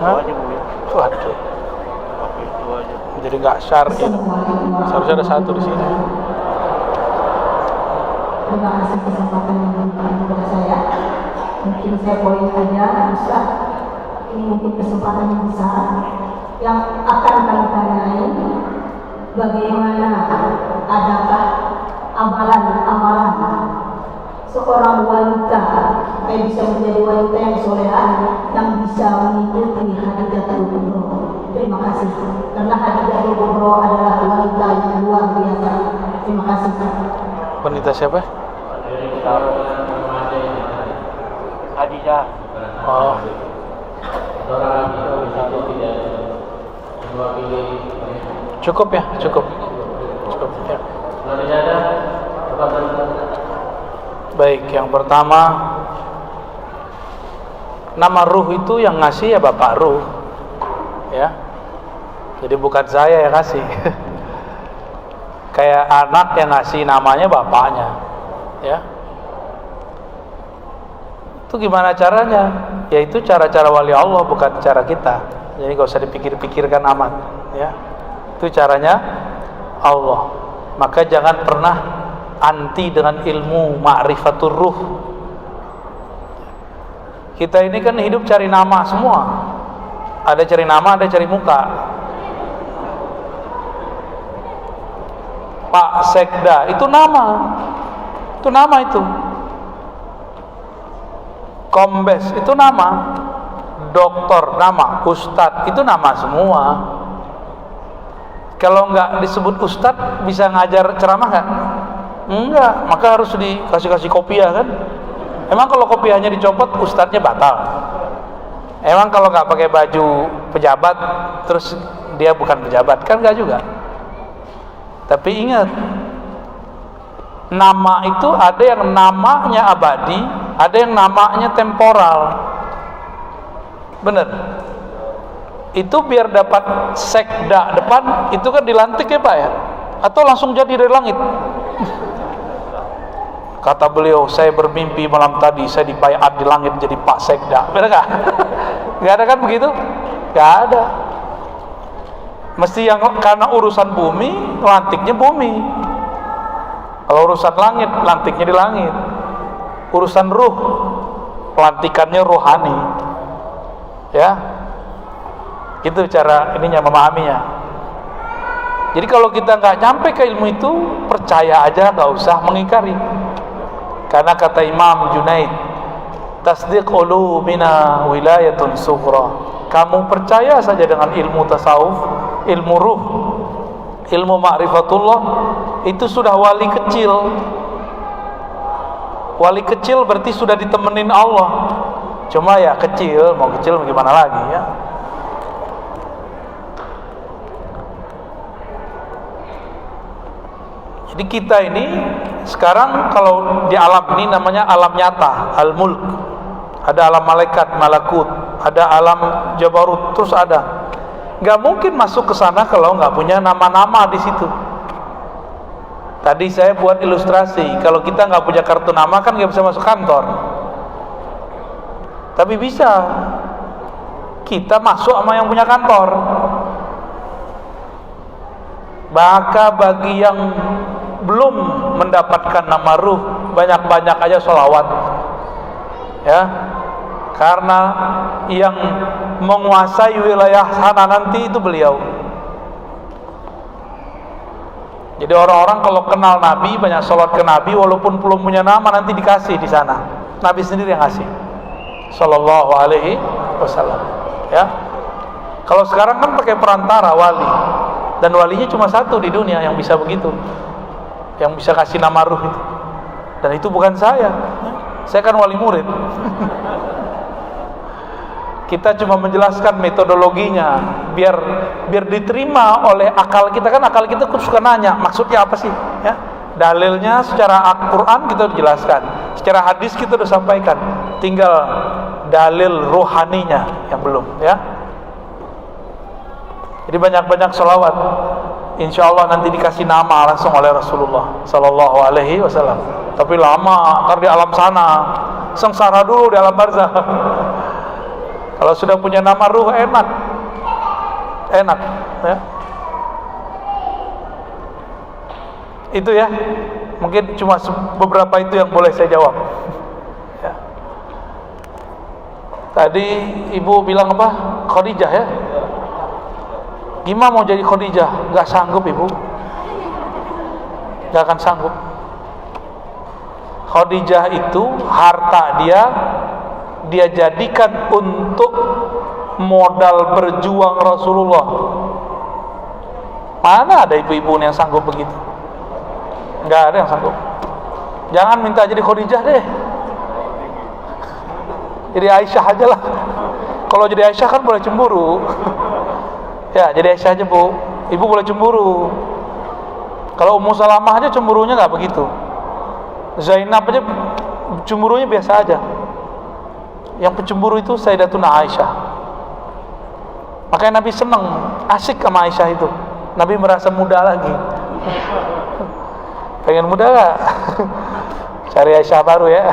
Hah? Waduh. Jadi nggak syar'i. Seharusnya ada satu di sini. Terima kasih kesempatan yang diberikan kepada saya. Mungkin saya poin aja, Ustaz. Ini mungkin kesempatan yang besar yang akan kami tanyain. Bagaimana adakah amalan-amalan seorang wanita supaya bisa menjadi wanita yang soleha yang bisa mengikuti Hadijatul Kubro. Terima kasih. Karena Hadijatul Kubro adalah wanita yang luar biasa. Terima kasih. Wanita siapa? Hadijah. Oh, Orang itu tidak mewakili. cukup ya, cukup ya. Kalau tidak ada, Baik, yang pertama, nama ruh itu yang ngasih ya Bapak Ruh, ya. Jadi bukan saya yang ngasih. Kayak anak yang ngasih namanya bapaknya, ya. Itu gimana caranya? Yaitu cara-cara wali Allah, bukan cara kita. Jadi gak usah dipikir-pikirkan amat, ya. Itu caranya Allah. Maka jangan pernah anti dengan ilmu ma'rifatur ruh. Kita ini kan hidup cari nama semua. Ada cari nama, ada cari muka. Pak Sekda itu nama. Itu nama itu. Kombes itu nama. Doktor nama, Ustadz itu nama semua. Kalau nggak disebut ustadz bisa ngajar ceramah nggak? Enggak, maka harus dikasih kopiah kan. Emang kalau kopiahnya dicopot ustadznya batal? Emang kalau nggak pakai baju pejabat terus dia bukan pejabat? Kan nggak juga. Tapi ingat, nama itu ada yang namanya abadi, ada yang namanya temporal. Bener. Itu biar dapat sekda depan itu kan dilantik ya Pak ya, atau langsung jadi dari langit. Kata beliau, saya bermimpi malam tadi saya dipayat di langit jadi Pak Sekda. Benar nggak? Nggak ada kan begitu? Nggak ada. Mesti yang karena urusan bumi, lantiknya bumi. Kalau urusan langit, lantiknya di langit. Urusan ruh, pelantikannya rohani. Ya, itu cara ininya memahaminya. Jadi kalau kita nggak nyampe ke ilmu itu, percaya aja, nggak usah mengingkari. Karena kata Imam Junaid, tasdiq ulumina wilayatun sughra. Kamu percaya saja dengan ilmu tasawuf, ilmu ruh, ilmu ma'rifatullah, itu sudah wali kecil. Wali kecil berarti sudah ditemenin Allah. Cuma ya kecil, mau kecil gimana lagi ya. Jadi kita ini sekarang kalau di alam ini namanya alam nyata, al-mulk. Ada alam malaikat, malakut, ada alam jabarut, terus ada. Gak mungkin masuk ke sana kalau nggak punya nama-nama di situ. Tadi saya buat ilustrasi, kalau kita nggak punya kartu nama kan nggak bisa masuk kantor. Tapi bisa kita masuk sama yang punya kantor. Maka bagi yang belum mendapatkan nama ruh, banyak-banyak aja sholawat ya, karena yang menguasai wilayah sana nanti itu beliau. Jadi orang-orang kalau kenal Nabi, banyak sholawat ke Nabi, walaupun belum punya nama nanti dikasih di sana. Nabi sendiri yang ngasih, Sallallahu Alaihi Wasallam ya. Kalau sekarang kan pakai perantara wali, dan walinya cuma satu di dunia yang bisa begitu, yang bisa kasih nama ruh itu. Dan itu bukan saya kan wali murid. Kita cuma menjelaskan metodologinya biar diterima oleh akal kita. Kan akal kita suka nanya maksudnya apa sih ya. Dalilnya secara Al-Quran kita udah jelaskan, secara hadis kita udah sampaikan, tinggal dalil rohaninya yang belum ya. Jadi banyak-banyak sholawat, insya Allah nanti dikasih nama langsung oleh Rasulullah Sallallahu Alaihi Wasallam. Tapi lama, ntar di alam sana, sengsara dulu di alam barzah. Kalau sudah punya nama ruh enak ya. Itu ya, mungkin cuma beberapa itu yang boleh saya jawab ya. Tadi ibu bilang apa? Khadijah ya. Gimana mau jadi Khadijah? Gak sanggup ibu, gak akan sanggup. Khadijah itu harta dia jadikan untuk modal berjuang Rasulullah. Mana ada ibu-ibu yang sanggup begitu? Gak ada yang sanggup. Jangan minta jadi Khadijah deh, jadi Aisyah aja lah. Kalau jadi Aisyah kan boleh cemburu. Ya, jadi Aisyah aja bu, ibu boleh cemburu. Kalau Ummu Salamah aja cemburunya nggak begitu. Zainab aja cemburunya biasa aja. Yang pencemburu itu Sayyidatuna Aisyah. Makanya Nabi seneng, asik sama Aisyah itu. Nabi merasa muda lagi. Pengen muda gak? Cari Aisyah baru ya.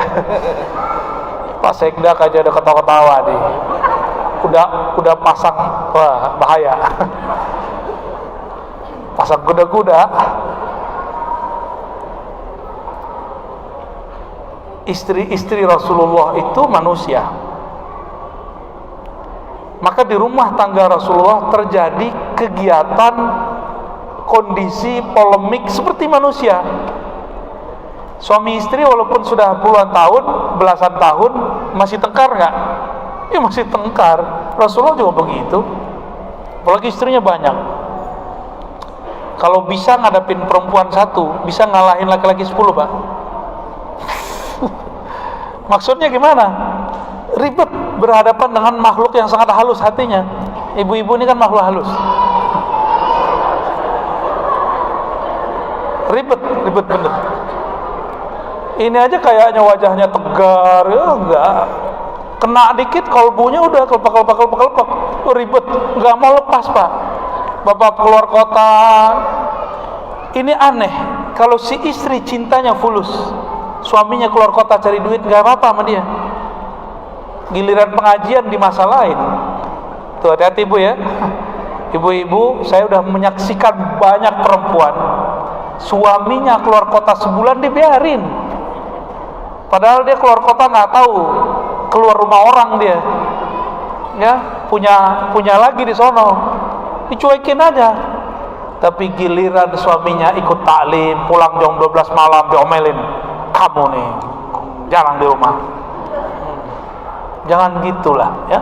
Pak Sekda aja ada ketawa-ketawa nih. Udah pasang, wah bahaya. Pasang kuda-kuda. Istri-istri Rasulullah itu manusia. Maka di rumah tangga Rasulullah terjadi kegiatan, kondisi polemik seperti manusia. Suami istri walaupun sudah puluhan tahun, belasan tahun, masih tengkar nggak? Ya masih tengkar. Rasulullah juga begitu. Apalagi istrinya banyak. Kalau bisa ngadapin perempuan satu, bisa ngalahin laki-laki 10, Pak. Maksudnya gimana? Ribet berhadapan dengan makhluk yang sangat halus hatinya. Ibu-ibu ini kan makhluk halus. Ribet bener. Ini aja kayaknya wajahnya tegar, ya enggak. Kena dikit kolbunya udah kelepek. Ribet, enggak mau lepas, Pak. Bapak keluar kota. Ini aneh. Kalau si istri cintanya fulus, suaminya keluar kota cari duit, enggak apa-apa sama dia. Giliran pengajian di masa lain. Tuh, hati-hati Bu ya. Ibu-ibu, saya udah menyaksikan banyak perempuan suaminya keluar kota sebulan dibiarin. Padahal dia keluar kota nggak tahu keluar rumah orang dia. Ya, punya lagi di sono. Dicuekin aja. Tapi giliran suaminya ikut taklim, pulang jam 12 malam diomelin. Kamu nih jarang di rumah. Jangan gitulah ya.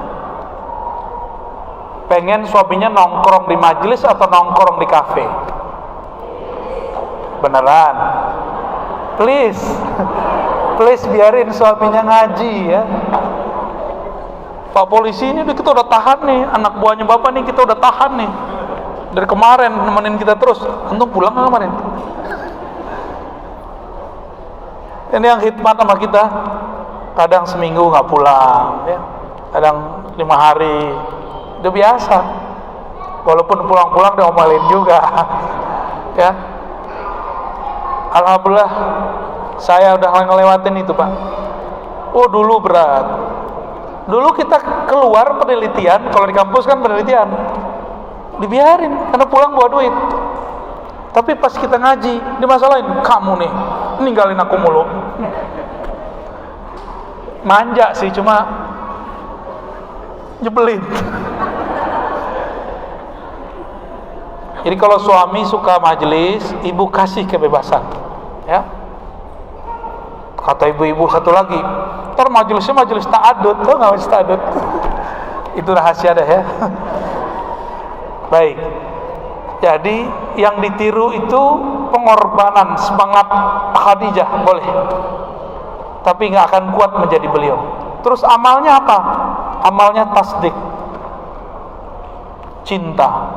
Pengen suaminya nongkrong di majelis atau nongkrong di kafe? Beneran? Please biarin suaminya ngaji ya. Pak polisi ini kita udah tahan nih, anak buahnya bapak nih kita udah tahan nih dari kemarin, nemenin kita terus. Untung pulang nggak kemarin? Ini yang khidmat sama kita. Kadang seminggu nggak pulang ya. Kadang 5 hari. Udah biasa. Walaupun pulang-pulang diomelin juga ya. Alhamdulillah saya udah ngelewatin itu, Pak. Oh, dulu berat. Dulu kita keluar penelitian, kalau di kampus kan penelitian dibiarin karena pulang bawa duit. Tapi pas kita ngaji dimasalahin, kamu nih ninggalin aku mulu. Manja sih, cuma nyebelin. Jadi kalau suami suka majelis, ibu kasih kebebasan ya. Kata ibu-ibu satu lagi, ntar majelisnya majelis ta'adud. Tau gak majelis ta'adud? Itu rahasia dah ya. Baik. Jadi yang ditiru itu pengorbanan semangat Khadijah, boleh. Tapi gak akan kuat menjadi beliau. Terus amalnya apa? Amalnya tasdik, cinta.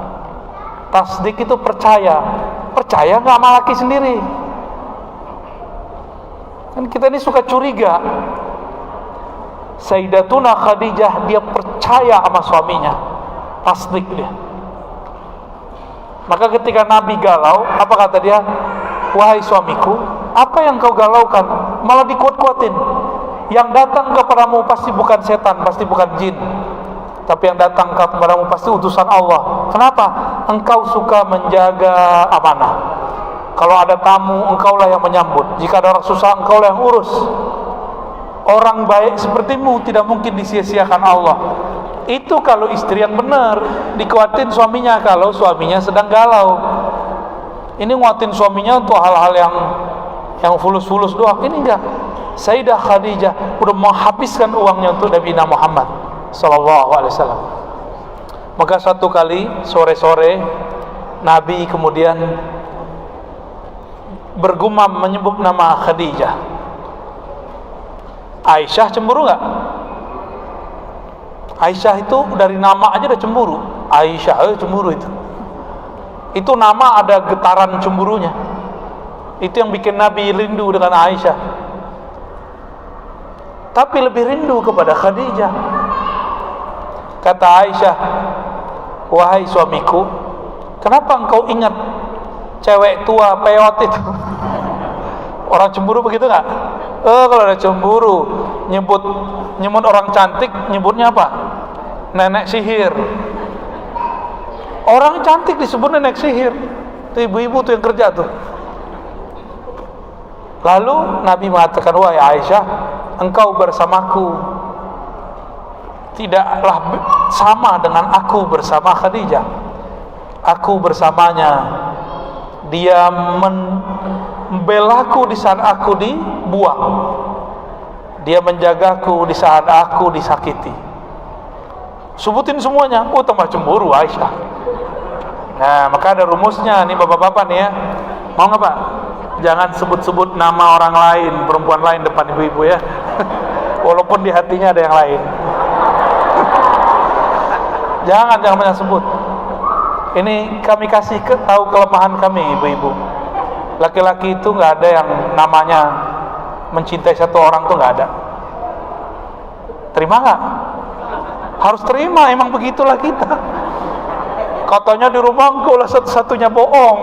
Tasdik itu percaya. Percaya gak sama laki sendiri? Kan kita ini suka curiga. Sayyidatuna Khadijah dia percaya sama suaminya, tasdik dia. Maka ketika Nabi galau, apa kata dia? Wahai suamiku, apa yang kau galaukan? Malah dikuat-kuatin. Yang datang kepadamu pasti bukan setan, pasti bukan jin, tapi yang datang kepadamu pasti utusan Allah. Kenapa? Engkau suka menjaga amanah. Kalau ada tamu, engkaulah yang menyambut. Jika ada orang susah, engkaulah yang urus. Orang baik sepertimu tidak mungkin disia-siakan Allah. Itu kalau istri yang benar. Dikuatin suaminya kalau suaminya sedang galau. Ini nguatin suaminya untuk hal-hal yang fulus-fulus doang. Ini enggak. Sayyidah Khadijah udah menghabiskan uangnya untuk Nabi Muhammad sallallahu alaihi wasallam. Maka suatu kali sore-sore Nabi kemudian bergumam menyebut nama Khadijah. Aisyah cemburu nggak? Aisyah itu dari nama aja udah cemburu. Aisyah cemburu itu. Itu nama ada getaran cemburunya. Itu yang bikin Nabi rindu dengan Aisyah. Tapi lebih rindu kepada Khadijah. Kata Aisyah, wahai suamiku, kenapa engkau ingat cewek tua peot itu? Orang cemburu begitu nggak? Kalau ada cemburu, nyebut orang cantik, nyebutnya apa? Nenek sihir. Orang cantik disebut nenek sihir. Itu ibu-ibu tuh yang kerja tuh. Lalu Nabi mengatakan, wahai Aisyah, engkau bersamaku tidaklah sama dengan aku bersama Khadijah. Aku bersamanya, dia membelaku di saat aku dibuang, dia menjagaku di saat aku disakiti. Sebutin semuanya. Oh, tambah cemburu Aisyah. Nah, maka ada rumusnya nih bapak-bapak nih ya. Mau nggak Pak? Jangan sebut-sebut nama orang lain, perempuan lain depan ibu-ibu ya. Walaupun di hatinya ada yang lain. Jangan banyak sebut. Ini kami kasih tahu kelemahan kami ibu-ibu. Laki-laki itu nggak ada yang namanya mencintai satu orang tuh nggak ada. Terima nggak? Harus terima, emang begitulah kita. Katanya di rumah engkau lah satu-satunya bohong.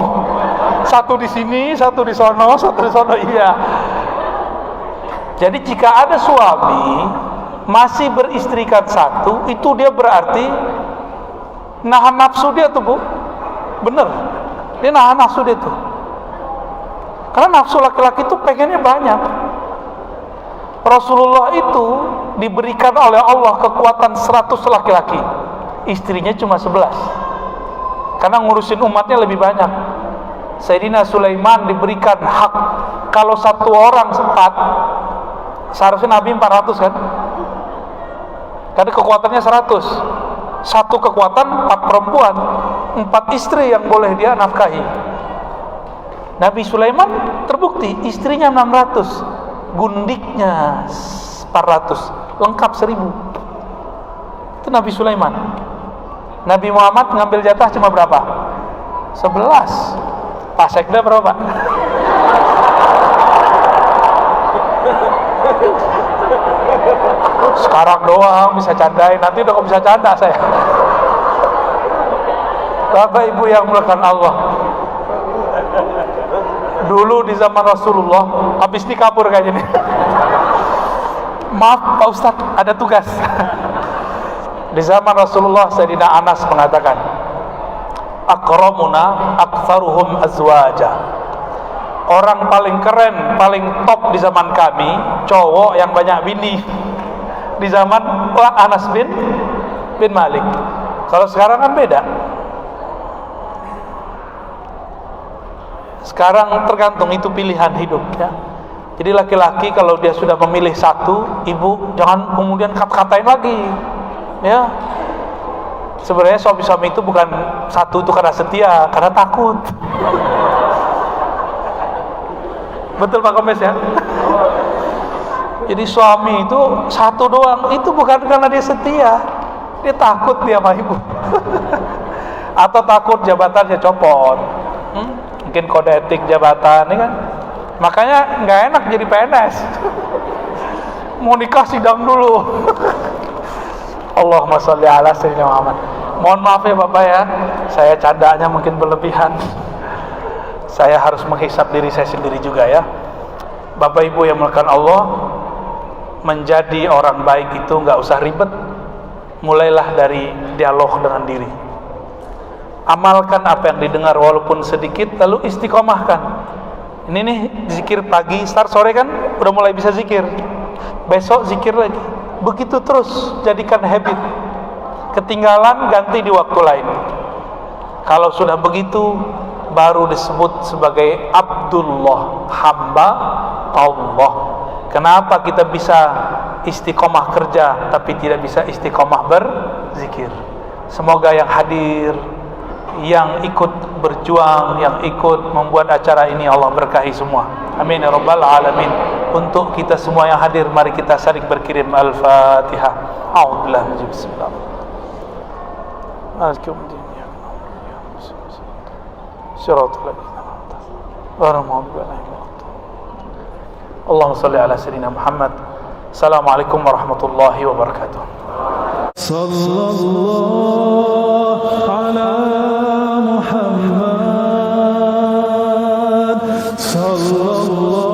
Satu di sini, satu di sono, satu di sono, iya. Jadi jika ada suami masih beristrikan satu, itu dia berarti nahan nafsu dia tuh, Bu. Bener, dia nahan nafsu dia tuh. Karena nafsu laki-laki itu pengennya banyak. Rasulullah itu diberikan oleh Allah kekuatan 100 laki-laki, istrinya cuma 11. Karena ngurusin umatnya lebih banyak. Sayyidina Sulaiman diberikan hak, kalau satu orang sempat, seharusnya Nabi 400 kan? Karena kekuatannya 100. Satu kekuatan 4 perempuan, 4 istri yang boleh dia nafkahi. Nabi Sulaiman terbukti istrinya 600, gundiknya 400, lengkap 1000. Itu Nabi Sulaiman. Nabi Muhammad ngambil jatah cuma berapa? 11. Pak Sekda berapa Pak? Sekarang doang bisa candain, nanti udah gak bisa canda saya. Bapak Ibu yang mulakan Allah, dulu di zaman Rasulullah, habis ini kabur kayaknya nih. Maaf Pak Ustadz, ada tugas. Di zaman Rasulullah, Sayyidina Anas mengatakan, akramuna aktsaruhum azwaja. Orang paling keren, paling top di zaman kami, cowok yang banyak bini. Di zaman Anas bin Malik. Kalau sekarang kan beda. Sekarang tergantung, itu pilihan hidup ya. Jadi laki-laki kalau dia sudah memilih satu, ibu jangan kemudian kata-katain lagi ya. Sebenarnya suami-suami itu bukan satu itu karena setia, karena takut. Betul Pak Komes ya? Jadi suami itu satu doang, itu bukan karena dia setia, dia takut dia sama ibu. Atau takut jabatannya copot, mungkin kode etik jabatan, ya kan? Makanya nggak enak jadi PNS. Mau nikah sidang dulu. Allahumma sholli ala sayyidina Muhammad. Mohon maaf ya Bapak ya, saya candanya mungkin berlebihan. Saya harus menghisap diri saya sendiri juga ya. Bapak Ibu yang melakukan Allah, menjadi orang baik itu nggak usah ribet. Mulailah dari dialog dengan diri. Amalkan apa yang didengar walaupun sedikit, lalu istiqomahkan. Ini nih zikir pagi, start sore kan udah mulai bisa zikir. Besok zikir lagi. Begitu terus, jadikan habit. Ketinggalan ganti di waktu lain. Kalau sudah begitu, baru disebut sebagai Abdullah, hamba Allah. Kenapa kita bisa istiqomah kerja tapi tidak bisa istiqomah berzikir? Semoga yang hadir, yang ikut berjuang, yang ikut membuat acara ini, Allah berkahi semua. Amin ya rabbal alamin. Untuk kita semua yang hadir, mari kita saling berkirim Al-Fatihah. A'udzubillahi bismillah. Allahumma salli ala sayyidina Muhammad. Assalamualaikum warahmatullahi wabarakatuh. Sallallahu ala Muhammad. Sallallahu